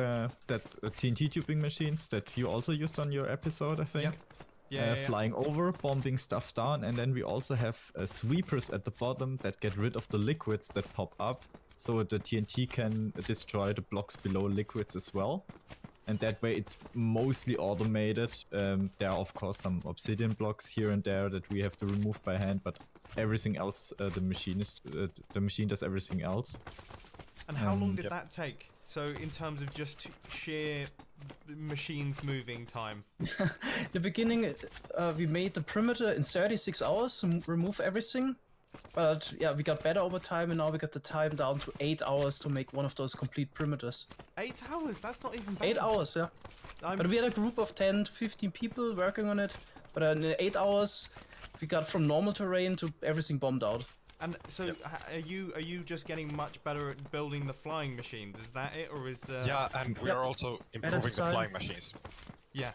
TNT tubing machines that you also used on your episode, I think. Yep. Yeah, yeah. Flying over, bombing stuff down, and then we also have sweepers at the bottom that get rid of the liquids that pop up, so the TNT can destroy the blocks below liquids as well. And that way it's mostly automated. There are of course some obsidian blocks here and there that we have to remove by hand, but everything else, the machine does everything else. And how long did Yep. that take? So in terms of just sheer machines moving time? In the beginning, we made the perimeter in 36 hours to remove everything. But yeah, we got better over time, and now we got the time down to 8 hours to make one of those complete perimeters. 8 hours? That's not even bad. 8 hours, yeah. But we had a group of 10 to 15 people working on it. But in 8 hours, we got from normal terrain to everything bombed out. And so, are you just getting much better at building the flying machines? Is that it, or is the... Yeah, and we Yep. are also improving the design. flying machines. Yeah.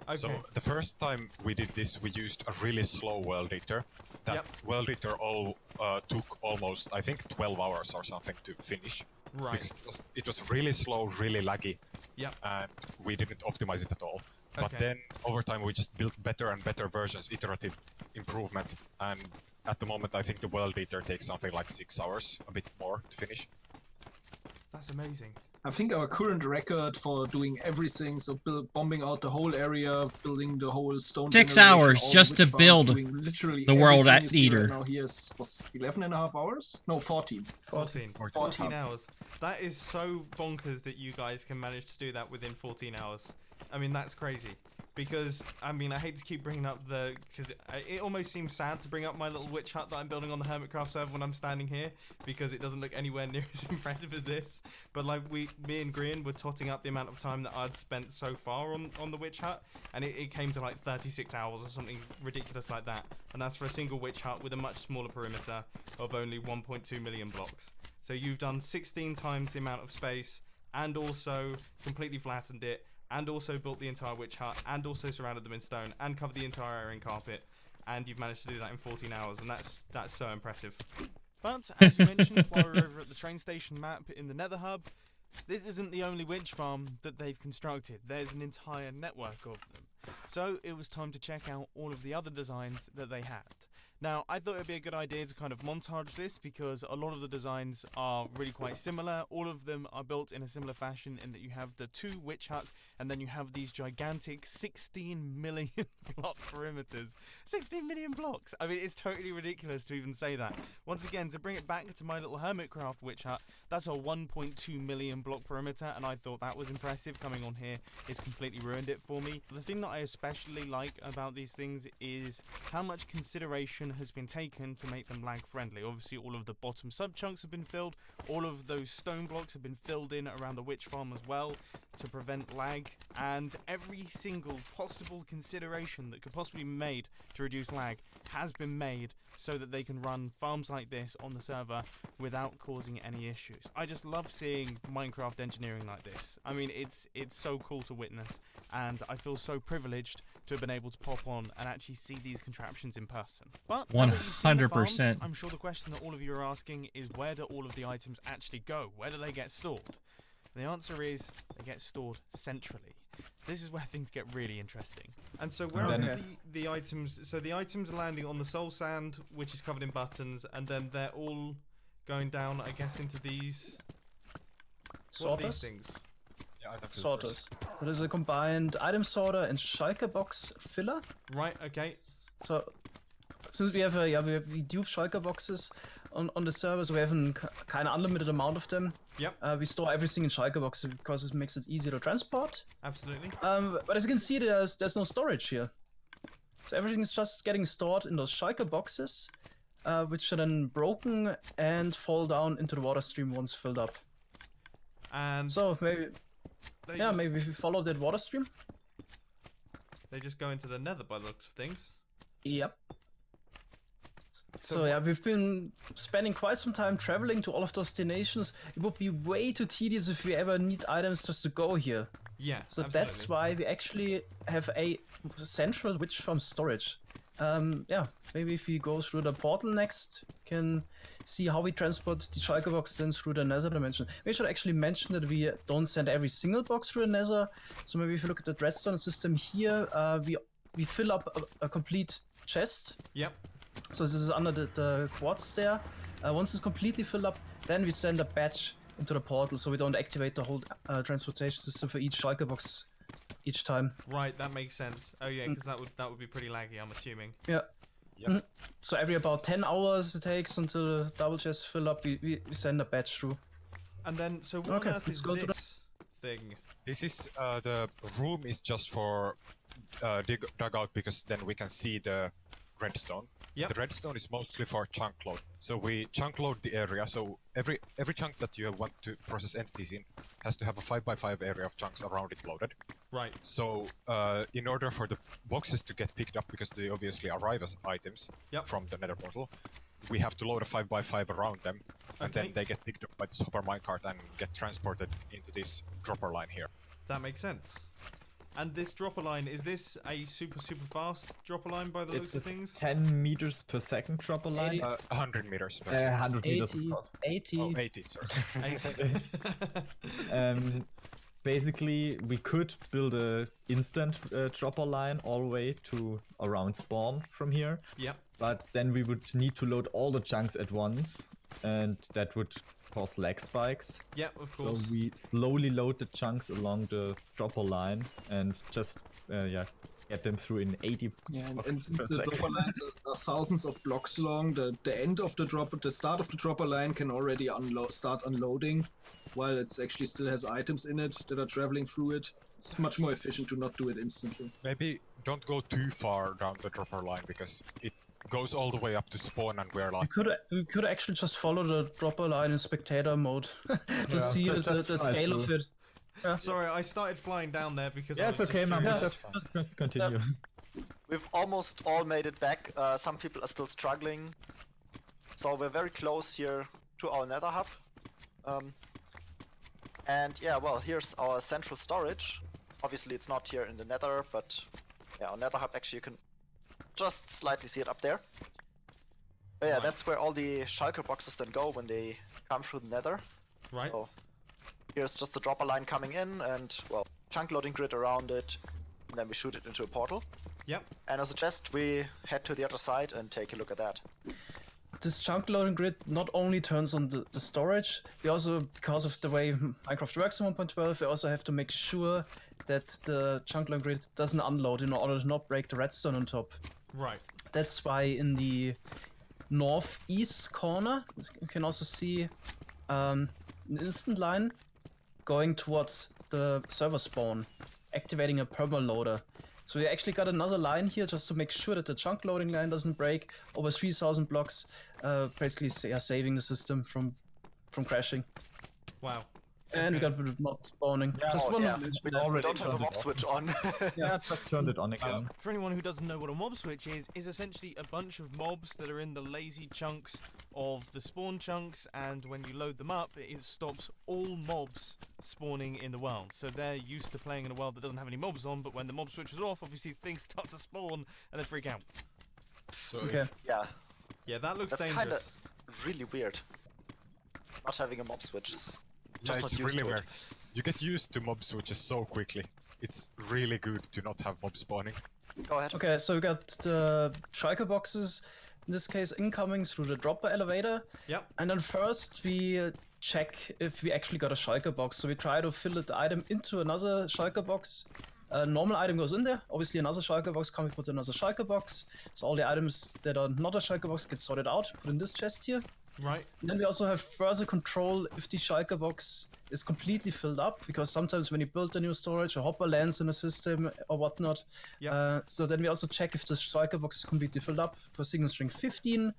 Okay. So the first time we did this, we used a really slow World Eater. That Yep. World Eater took almost, I think, 12 hours or something to finish. Right. Because it was really slow, really laggy, Yep. and we didn't optimize it at all. But Okay. then, over time, we just built better and better versions, iterative improvement, and at the moment, I think the World Eater takes something like 6 hours, a bit more, to finish. That's amazing. I think our current record for doing everything, so bombing out the whole area, building the whole stone 6 generation, hours all the just to witch farms, build doing literally the World everything is here Eater. right now he was 11 and a half hours? No, 14. 14. 14. 14 hours. That is so bonkers that you guys can manage to do that within 14 hours. I mean, that's crazy. Because, I mean, I hate to keep bringing up the... Because it almost seems sad to bring up my little witch hut that I'm building on the Hermitcraft server when I'm standing here. Because it doesn't look anywhere near as impressive as this. But, like, me and Grian were totting up the amount of time that I'd spent so far on the witch hut. And it came to, like, 36 hours or something ridiculous like that. And that's for a single witch hut with a much smaller perimeter of only 1.2 million blocks. So you've done 16 times the amount of space, and also completely flattened it, and also built the entire witch hut, and also surrounded them in stone, and covered the entire area in carpet, and you've managed to do that in 14 hours, and that's so impressive. But, as you mentioned while we were over at the train station map in the Nether Hub, this isn't the only witch farm that they've constructed. There's an entire network of them. So, it was time to check out all of the other designs that they had. Now, I thought it would be a good idea to kind of montage this because a lot of the designs are really quite similar. All of them are built in a similar fashion in that you have the 2 witch huts and then you have these gigantic 16 million block perimeters. 16 million blocks! I mean, it's totally ridiculous to even say that. Once again, to bring it back to my little Hermitcraft witch hut, that's a 1.2 million block perimeter, and I thought that was impressive. Coming on here, it's completely ruined it for me. The thing that I especially like about these things is how much consideration has been taken to make them lag friendly. Obviously, all of the bottom sub chunks have been filled, all of those stone blocks have been filled in around the witch farm as well to prevent lag, and every single possible consideration that could possibly be made to reduce lag has been made so that they can run farms like this on the server without causing any issues. I just love seeing Minecraft engineering like this. I mean, it's so cool to witness, and I feel so privileged to have been able to pop on and actually see these contraptions in person. But 100%. I'm sure the question that all of you are asking is, where do all of the items actually go? Where do they get stored? And the answer is, they get stored centrally. This is where things get really interesting. And so where are the items? So the items are landing on the soul sand, which is covered in buttons, and then they're all going down, I guess, into these... What are these Sorters? things? Yeah, item Sorters. So there's a combined item sorter and shulker box filler. Right, okay. So since we have we do shulker boxes on the server, so we have a kind of unlimited amount of them. Yep. We store everything in shulker boxes because it makes it easier to transport. Absolutely. But as you can see, there's no storage here. So everything is just getting stored in those shulker boxes, which are then broken and fall down into the water stream once filled up. And So maybe just, maybe if we follow that water stream. they just go into the nether by the looks of things. Yep. So So yeah, we've been spending quite some time traveling to all of those destinations. It would be way too tedious if we ever need items just to go here. Yeah, So absolutely. that's why we actually have a central witch farm storage. Yeah, maybe if we go through the portal next, can see how we transport the shulker box then through the nether dimension. We should actually mention that we don't send every single box through the nether. So maybe if you look at the redstone system here, we fill up a complete chest. Yep. So this is under the quartz there. Once it's completely filled up, then we send a batch into the portal, so we don't activate the whole transportation system for each shulker box each time. Right, that makes sense. Oh yeah, because that would be pretty laggy, I'm assuming. Yeah. Yep. Mhm. So every about 10 hours it takes until the double chests fill up, we send a batch through. And then, so what Okay, on earth let's is go to the- this thing? This is the room is just for dug out because then we can see the redstone. Yep. The redstone is mostly for chunk load. So we chunk load the area. So every chunk that you want to process entities in has to have a 5x5 area of chunks around it loaded. Right. So in order for the boxes to get picked up, because they obviously arrive as items Yep. from the nether portal, we have to load a 5x5 around them, and Okay. then they get picked up by this hopper minecart and get transported into this dropper line here. That makes sense. And this dropper line, is this a super fast dropper line by the looks It's a of things? 10 meters per second dropper line. 100 meters. 100 meters, of 80, course. 80. Oh, 80, sorry. Basically, we could build a instant dropper line all the way to around spawn from here, Yep. but then we would need to load all the chunks at once, and that would cause lag spikes. Yep, of So course. we slowly load the chunks along the dropper line and just get them through in 80 Yeah, and blocks since per the second. dropper lines are thousands of blocks long, the end of the start of the dropper line can already start unloading, while it actually still has items in it that are traveling through it. It's much more efficient to not do it instantly. Maybe don't go too far down the dropper line because it goes all the way up to spawn and we're like... We could actually just follow the dropper line in spectator mode to see just the fly scale of through. it. Yeah. Sorry, I started flying down there because Yeah, I it's was okay, just man. curious. Just continue. We've almost all made it back. Some people are still struggling. So we're very close here to our nether hub. And yeah, well, here's our central storage. Obviously it's not here in the nether, but yeah, our nether hub actually you can just slightly see it up there. But yeah, Right. that's where all the shulker boxes then go when they come through the nether. Right. So here's just the dropper line coming in and, well, chunk loading grid around it. and then we shoot it into a portal. Yep. And as a suggest, we head to the other side and take a look at that. This chunk loading grid not only turns on the storage, we also, because of the way Minecraft works in 1.12, we also have to make sure that the chunk loading grid doesn't unload in order to not break the redstone on top. Right. That's why in the northeast corner, you can also see an instant line going towards the server spawn, activating a perma loader. So we actually got another line here just to make sure that the chunk loading line doesn't break over 3,000 blocks, basically saving the system from crashing. Wow. And we Okay. got a bit of mob spawning. Yeah, Just oh, one yeah. of them. We already don't have a turned it mob off. switch on. Yeah, just turned it on again. For anyone who doesn't know what a mob switch is essentially a bunch of mobs that are in the lazy chunks of the spawn chunks, and when you load them up, it stops all mobs spawning in the world. So they're used to playing in a world that doesn't have any mobs on, but when the mob switch is off, obviously things start to spawn and they freak out. So Okay. if, Yeah, Yeah, that looks that's dangerous. kind of really weird. Not having a mob switch is yeah, just not it's used really to it. weird. You get used to mob switches so quickly. It's really good to not have mob spawning. Go ahead. Okay, so we got the shulker boxes, in this case incoming through the dropper elevator. Yep. And then first we check if we actually got a shulker box. So we try to fill the item into another shulker box. A normal item goes in there. Obviously another shulker box can be put in another shulker box. So all the items that are not a shulker box get sorted out, put in this chest here. Right. And then we also have further control if the shulker box is completely filled up, because sometimes when you build a new storage, a hopper lands in a system or whatnot. Yep. So then we also check if the shulker box is completely filled up for signal string 15.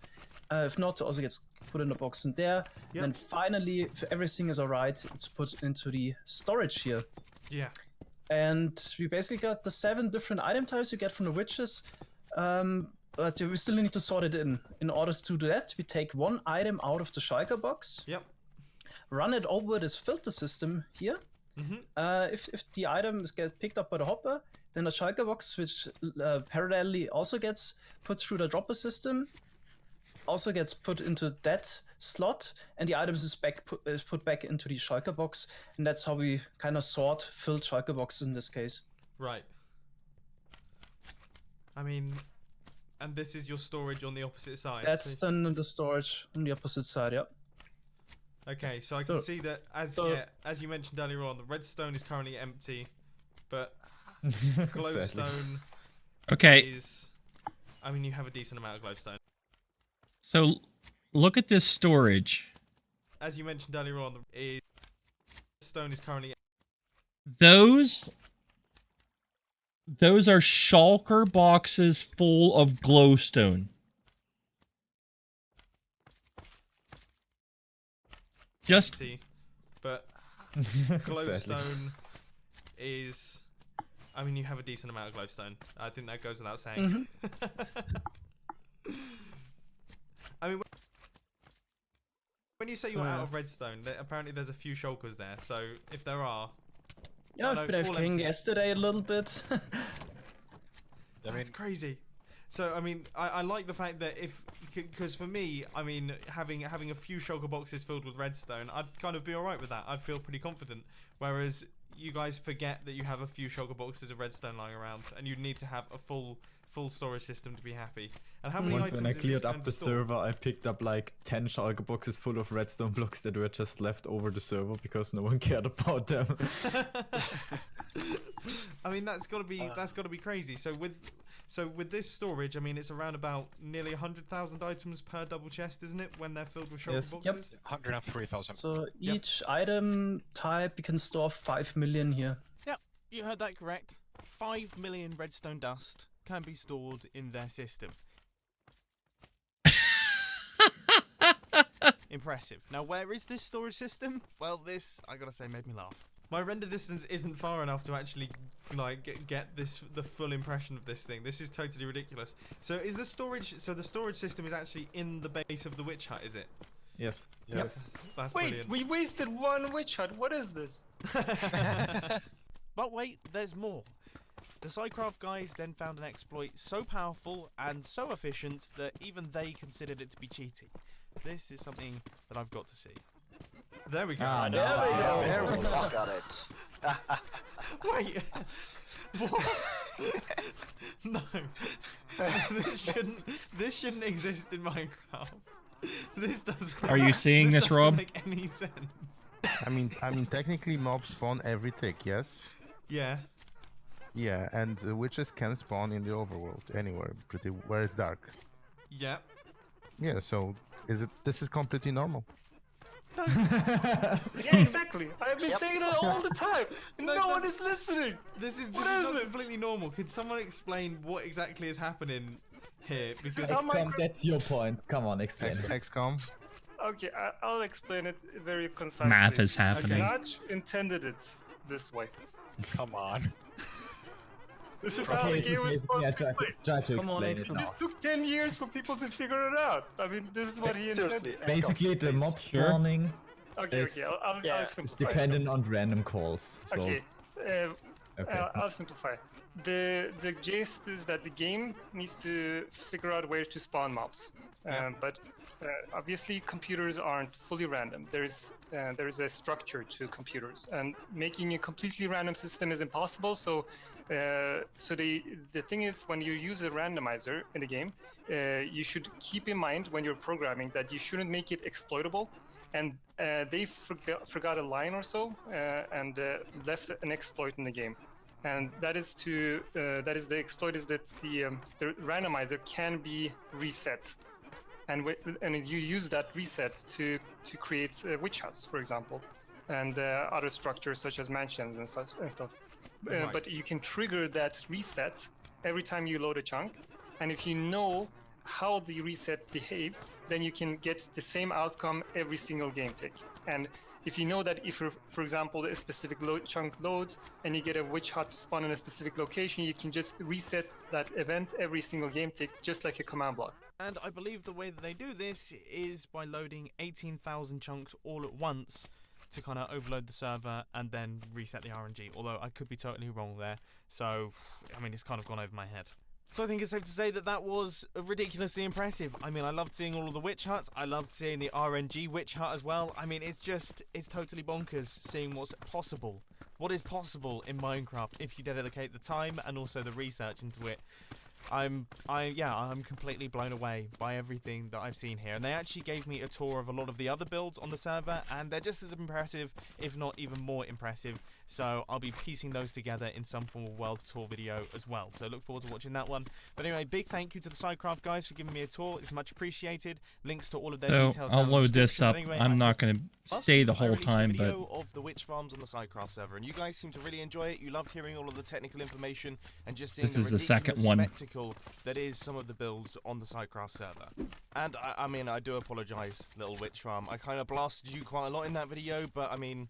If not, it also gets put in the box in there. Yep. And then finally, if everything is alright, it's put into the storage here. Yeah. And we basically got the 7 different item types you get from the witches. But we still need to sort it in. In order to do that, we take one item out of the shulker box, Yep. run it over this filter system here. Mhm. If the items get picked up by the hopper, then the shulker box, which parallelly also gets put through the dropper system, also gets put into that slot, and the items is put back into the shulker box, and that's how we kind of sort filled shulker boxes in this case. Right. I mean, and this is your storage on the opposite side. That's so- then the storage on the opposite side, yeah. Okay, so I can So- see that so- as you mentioned earlier on, the redstone is currently empty, but Sadly. glowstone Okay, is. I mean, you have a decent amount of glowstone. so look at this storage. As you mentioned earlier on, the stone is currently. Those are shulker boxes full of glowstone. Just empty, but Sadly. glowstone is. I mean, you have a decent amount of glowstone. I think that goes without saying. I mean, when you say So, you're out yeah. of redstone, apparently there's a few shulkers there. So if there are, Yeah, no, I've been all AFKing empty. yesterday a little bit. I mean, that's crazy. So I mean, I like the fact that because for me, I mean, having a few shulker boxes filled with redstone, I'd kind of be alright with that. I'd feel pretty confident. Whereas you guys forget that you have a few shulker boxes of redstone lying around, and you need to have a full storage system to be happy. And how many Once items when I is this cleared going up to the store? server, I picked up like 10 shulker boxes full of redstone blocks that were just left over the server because no one cared about them. I mean, that's got to be crazy. So with this storage, I mean, it's around about nearly 100,000 items per double chest, isn't it? When they're filled with shulker Yes. boxes. Yep. 103,000. So Yep. each item type you can store 5 million here. Yep, you heard that correct. 5 million redstone dust can be stored in their system. Impressive. Now, where is this storage system? Well, this, I gotta say, made me laugh. My render distance isn't far enough to actually, like, get the full impression of this thing. This is totally ridiculous. So, is the storage? So the storage system is actually in the base of the witch hut, is it? Yes. Yeah. That's Wait, brilliant. we wasted one witch hut. What is this? But wait, there's more. The Psycraft guys then found an exploit so powerful and so efficient that even they considered it to be cheating. This is something that I've got to see. There we go. Ah, no. There we go. There we go. Got it. Wait. What? No, this shouldn't exist in Minecraft. This doesn't. Are you seeing this, doesn't Rob? make any sense. I mean, technically mobs spawn every tick, yes? Yeah. Yeah, and witches can spawn in the overworld anywhere, where it's dark. Yeah. Yeah, so this is completely normal. Yeah, exactly. I've been saying that all the time. And no one is listening. This is What not is this? completely normal. Could someone explain what exactly is happening here? Because XCOM, that's your point. Come on, explain. XCOM. Okay, I'll explain it very concisely. Math is happening. Nudge intended it this way. Come on. This is how the game is supposed to be played. Try to Come on, explain it explain. now. It took 10 years for people to figure it out. I mean, this is what he Seriously, intended. Basically, the mob spawning Okay, is I'll is simplify. dependent on random calls. So, Okay, okay. I'll simplify. The gist is that the game needs to figure out where to spawn mobs, but obviously computers aren't fully random. There is a structure to computers, and making a completely random system is impossible. So the thing is, when you use a randomizer in the game, you should keep in mind when you're programming that you shouldn't make it exploitable. And they forgot a line or so and left an exploit in the game. And that is the exploit is that the randomizer can be reset, and you use that reset to create witch huts, for example, and other structures such as mansions and stuff. Right. But you can trigger that reset every time you load a chunk, and if you know how the reset behaves, then you can get the same outcome every single game tick. And if you know that if, for example, a specific chunk loads and you get a witch hut to spawn in a specific location, you can just reset that event every single game tick, just like a command block. And I believe the way that they do this is by loading 18,000 chunks all at once to kind of overload the server and then reset the RNG. Although I could be totally wrong there. So, I mean, it's kind of gone over my head. So I think it's safe to say that that was ridiculously impressive. I mean, I loved seeing all of the witch huts. I loved seeing the RNG witch hut as well. I mean, it's totally bonkers seeing what's possible. What is possible in Minecraft if you dedicate the time and also the research into it. I'm completely blown away by everything that I've seen here. And they actually gave me a tour of a lot of the other builds on the server, and they're just as impressive, if not even more impressive. So I'll be piecing those together in some form of world tour video as well. So look forward to watching that one. But anyway, big thank you to the Sidecraft guys for giving me a tour. It's much appreciated. Links to all of their details. I'll down in the load this description. up. But anyway, I'm not going to stay the I whole released a time, but video of the witch farms on the Sidecraft server, and you guys seem to really enjoy it. You loved hearing all of the technical information and just seeing This the is the second ridiculous one. spectacle that is some of the builds on the Sidecraft server. And I mean, I do apologize, little witch farm. I kind of blasted you quite a lot in that video, but I mean,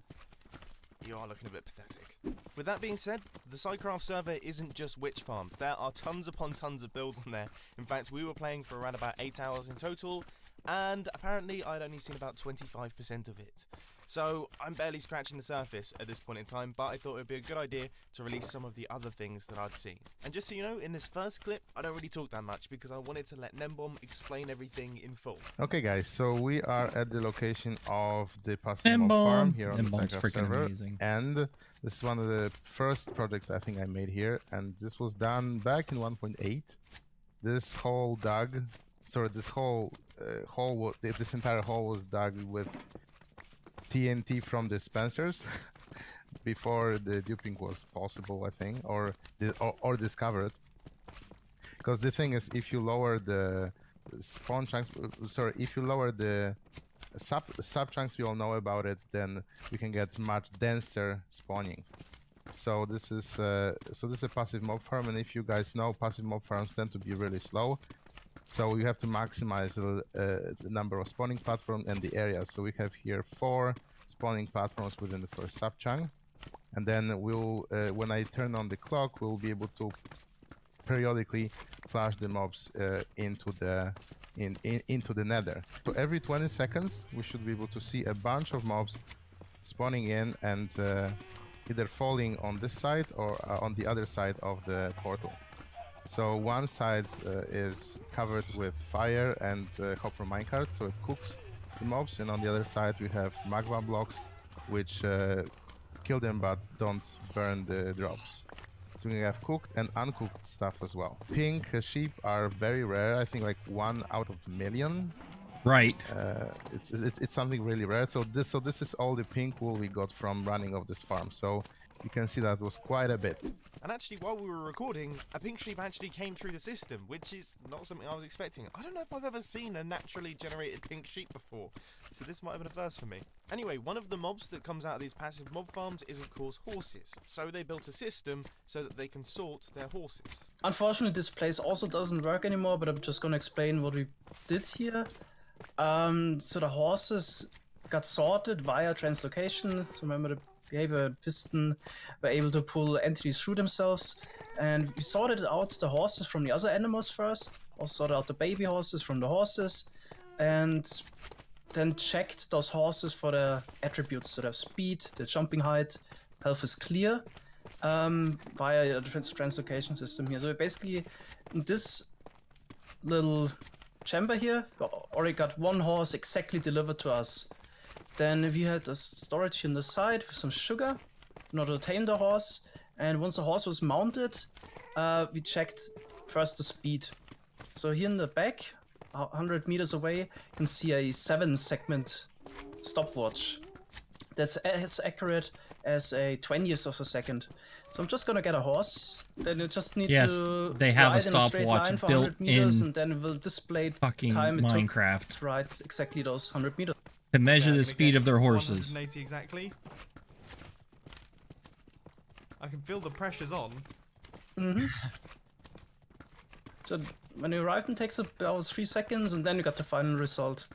you are looking a bit pathetic. With that being said, the Sidecraft server isn't just witch farms. There are tons upon tons of builds on there. In fact, we were playing for around about 8 hours in total, and apparently I'd only seen about 25% of it. So I'm barely scratching the surface at this point in time, but I thought it would be a good idea to release some of the other things that I'd seen. And just so you know, in this first clip, I don't really talk that much because I wanted to let Nembom explain everything in full. Okay, guys, so we are at the location of the Passive Mob Farm here on the Nembom's Sidecraft freaking server, amazing. and this is one of the first projects I think I made here, and this was done back in 1.8. This whole this entire hole was dug with TNT from dispensers before the duping was possible, I think, or discovered. Because the thing is, if you lower the spawn chunks, if you lower the sub chunks, we all know about it, then we can get much denser spawning. So this is a passive mob farm, and if you guys know, passive mob farms tend to be really slow. So you have to maximize the number of spawning platforms and the area. So we have here 4 spawning platforms within the first sub chunk, and then we'll, when I turn on the clock, we'll be able to periodically flash the mobs into the nether. So every 20 seconds, we should be able to see a bunch of mobs spawning in and either falling on this side or on the other side of the portal. So one side is covered with fire and copper minecart, so it cooks the mobs, and on the other side we have magma blocks, which kill them but don't burn the drops. So we have cooked and uncooked stuff as well. Pink sheep are very rare. I think like 1 out of a million. Right. It's something really rare. So this is all the pink wool we got from running of this farm. So you can see that was quite a bit. And actually, while we were recording, a pink sheep actually came through the system, which is not something I was expecting. I don't know if I've ever seen a naturally generated pink sheep before, so this might have been a first for me. Anyway, one of the mobs that comes out of these passive mob farms is, of course, horses. So they built a system so that they can sort their horses. Unfortunately, this place also doesn't work anymore, but I'm just gonna explain what we did here. So the horses got sorted via translocation. So remember the behavior and piston were able to pull entities through themselves, and we sorted out the horses from the other animals first, also sorted out the baby horses from the horses, and then checked those horses for their attributes, so their speed, their jumping height, health is clear, via the translocation system here. So basically, in this little chamber here, we already got one horse exactly delivered to us. Then we had a storage on the side with some sugar in order to tame the horse. And once the horse was mounted, we checked first the speed. So here in the back, 100 meters away, you can see a 7-segment stopwatch. That's as accurate as a 20th of a second. So I'm just gonna get a horse. Then you just need to they have ride a in a straight stopwatch line for built 100 meters, in and then it will display fucking time it took Minecraft to ride exactly those 100 meters. to measure Yeah, the I'm gonna speed get of their horses. 180 exactly. I can feel the pressures on. Mm-hmm. So when you arrive, it takes about 3 seconds, and then you got the final result.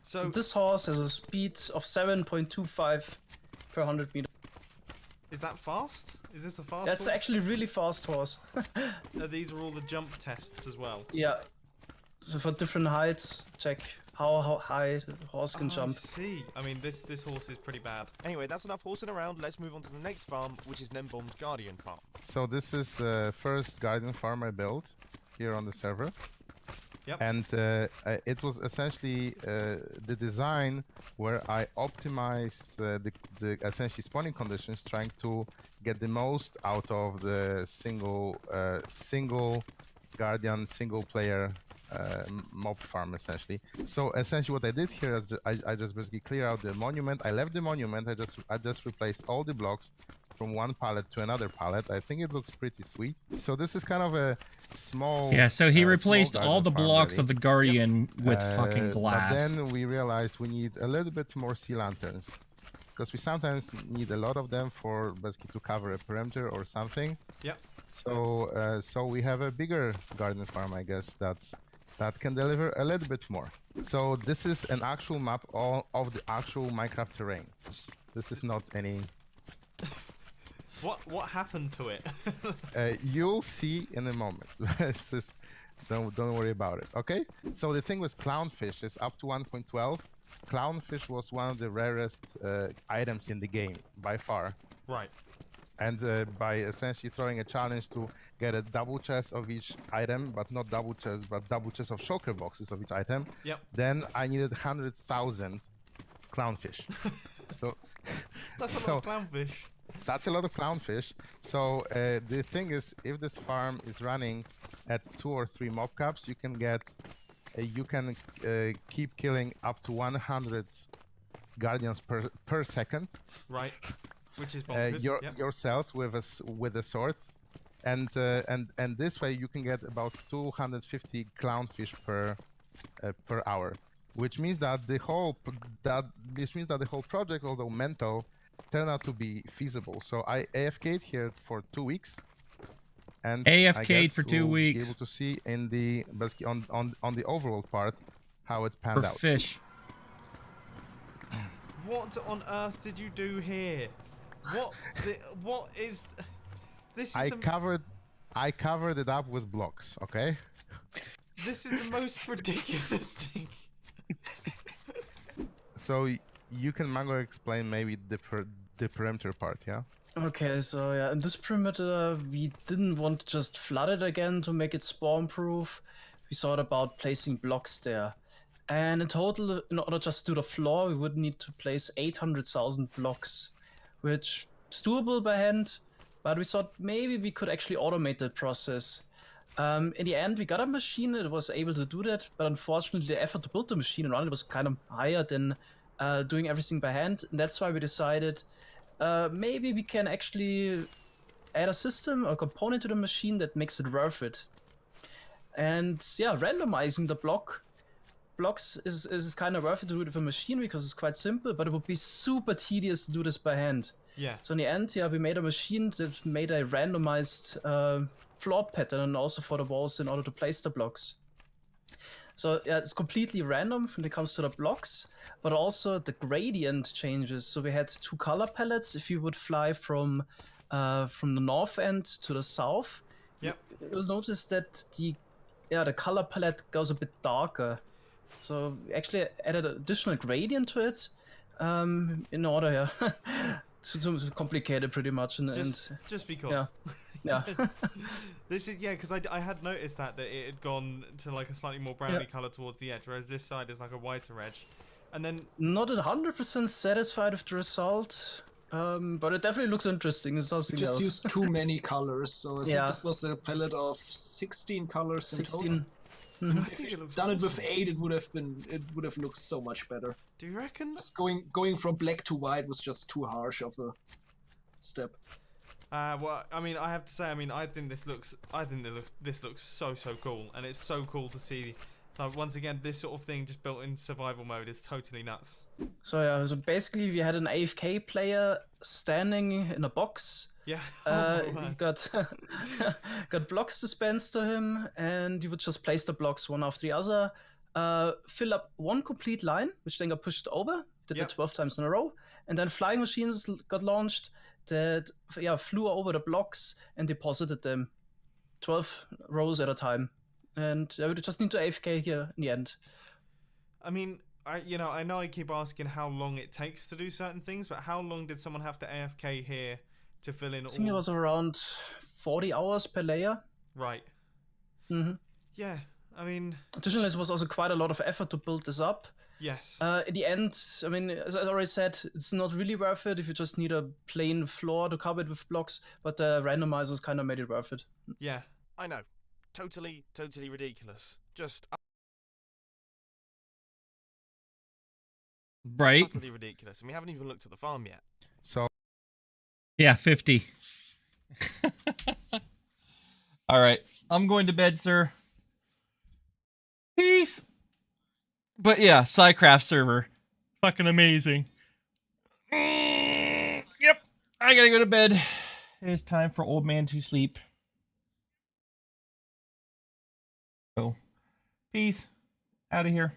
So this horse has a speed of 7.25 per 100 meters. Is that fast? Is this a fast That's horse? actually a really fast horse. These are all the jump tests as well. Yeah. So for different heights, check how high the horse can jump. I see. I mean, this horse is pretty bad. Anyway, that's enough horsing around. Let's move on to the next farm, which is Nembomb's Guardian Farm. So this is the first Guardian farm I built here on the server. Yep. And it was essentially the design where I optimized the essentially spawning conditions, trying to get the most out of the single Guardian, single player mob farm essentially. So essentially what I did here is I just basically clear out the monument. I left the monument. I just replaced all the blocks from one pallet to another pallet. I think it looks pretty sweet. So this is kind of a small. Yeah, so he replaced small all the garden farm, blocks really. of the Guardian with fucking But glass. then we realized we need a little bit more sea lanterns, because we sometimes need a lot of them for basically to cover a perimeter or something. Yep. So we have a bigger garden farm, I guess, that can deliver a little bit more. So this is an actual map of the actual Minecraft terrain. This is not any. What happened to it? You'll see in a moment. It's just don't worry about it. Okay. So the thing with clownfish is up to 1.12. Clownfish was one of the rarest items in the game by far. Right. And by essentially throwing a challenge to get a double chest of each item, but not double chest, but double chest of shulker boxes of each item. Yep. Then I needed 100,000 clownfish. So That's a lot of clownfish. That's a lot of clownfish. So the thing is, if this farm is running at 2 or 3 mob caps, you can get, you can keep killing up to 100 guardians per second. Right. Which is bonkers. Yourselves with a sword, and this way you can get about 250 clownfish per hour, which means that the whole project, although mental, turned out to be feasible. So I AFK'd here for 2 weeks, and AFK'd for 2 weeks. Be able to see in the basically on the overall part how it panned out. Fish. What on earth did you do here? What is this? I covered it up with blocks. Okay. This is the most ridiculous thing. So you can Mango explain maybe the perimeter part, yeah? Okay, so yeah, in this perimeter we didn't want to just flood it again to make it spawn proof. We thought about placing blocks there. And in total, in order just to do the floor, we would need to place 800,000 blocks, which is doable by hand, but we thought maybe we could actually automate that process. In the end, we got a machine that was able to do that, but unfortunately, the effort to build the machine and run it was kind of higher than doing everything by hand. And that's why we decided maybe we can actually add a system or component to the machine that makes it worth it. And yeah, randomizing the blocks is kind of worth it to do it with a machine because it's quite simple, but it would be super tedious to do this by hand. Yeah. So in the end, yeah, we made a machine that made a randomized floor pattern and also for the walls in order to place the blocks. So yeah, it's completely random when it comes to the blocks, but also the gradient changes. So we had 2 color palettes. If you would fly from the north end to the south, Yep. you'll notice that the color palette goes a bit darker. So we actually added an additional gradient to it in order to complicate it pretty much. Just because. Yeah. This is because I had noticed that it had gone to like a slightly more browny color towards the edge, whereas this side is like a whiter edge. And then not 100% satisfied with the result, but it definitely looks interesting. It's something Just else. used too many colors, so I think this was a palette of 16 colors in total. If you'd done it with 8, it would have looked so much better. Do you reckon? Just going from black to white was just too harsh of a step. Well, I mean, I have to say, I think this looks so cool, and it's so cool to see. Like, once again, this sort of thing just built in survival mode is totally nuts. So yeah, so basically we had an AFK player standing in a box. Yeah. He got blocks dispensed to him, and you would just place the blocks one after the other, fill up one complete line, which then got pushed over, did it 12 times in a row, and then flying machines got launched that flew over the blocks and deposited them 12 rows at a time. And I would just need to AFK here in the end. I mean, I know I keep asking how long it takes to do certain things, but how long did someone have to AFK here to fill in all? I think it was around 40 hours per layer. Right. Mm-hmm. Yeah, I mean... Additionally, it was also quite a lot of effort to build this up. Yes. In the end, I mean, as I already said, it's not really worth it if you just need a plain floor to cover it with blocks, but the randomizers kind of made it worth it. Yeah, I know. Totally ridiculous. Just... Right. Utterly ridiculous. And we haven't even looked at the farm yet. So... Yeah, 50. All right. I'm going to bed, sir. Peace. But yeah, Psycraft server. Fucking amazing. Yep. I gotta go to bed. It's time for old man to sleep. So, peace. Out of here.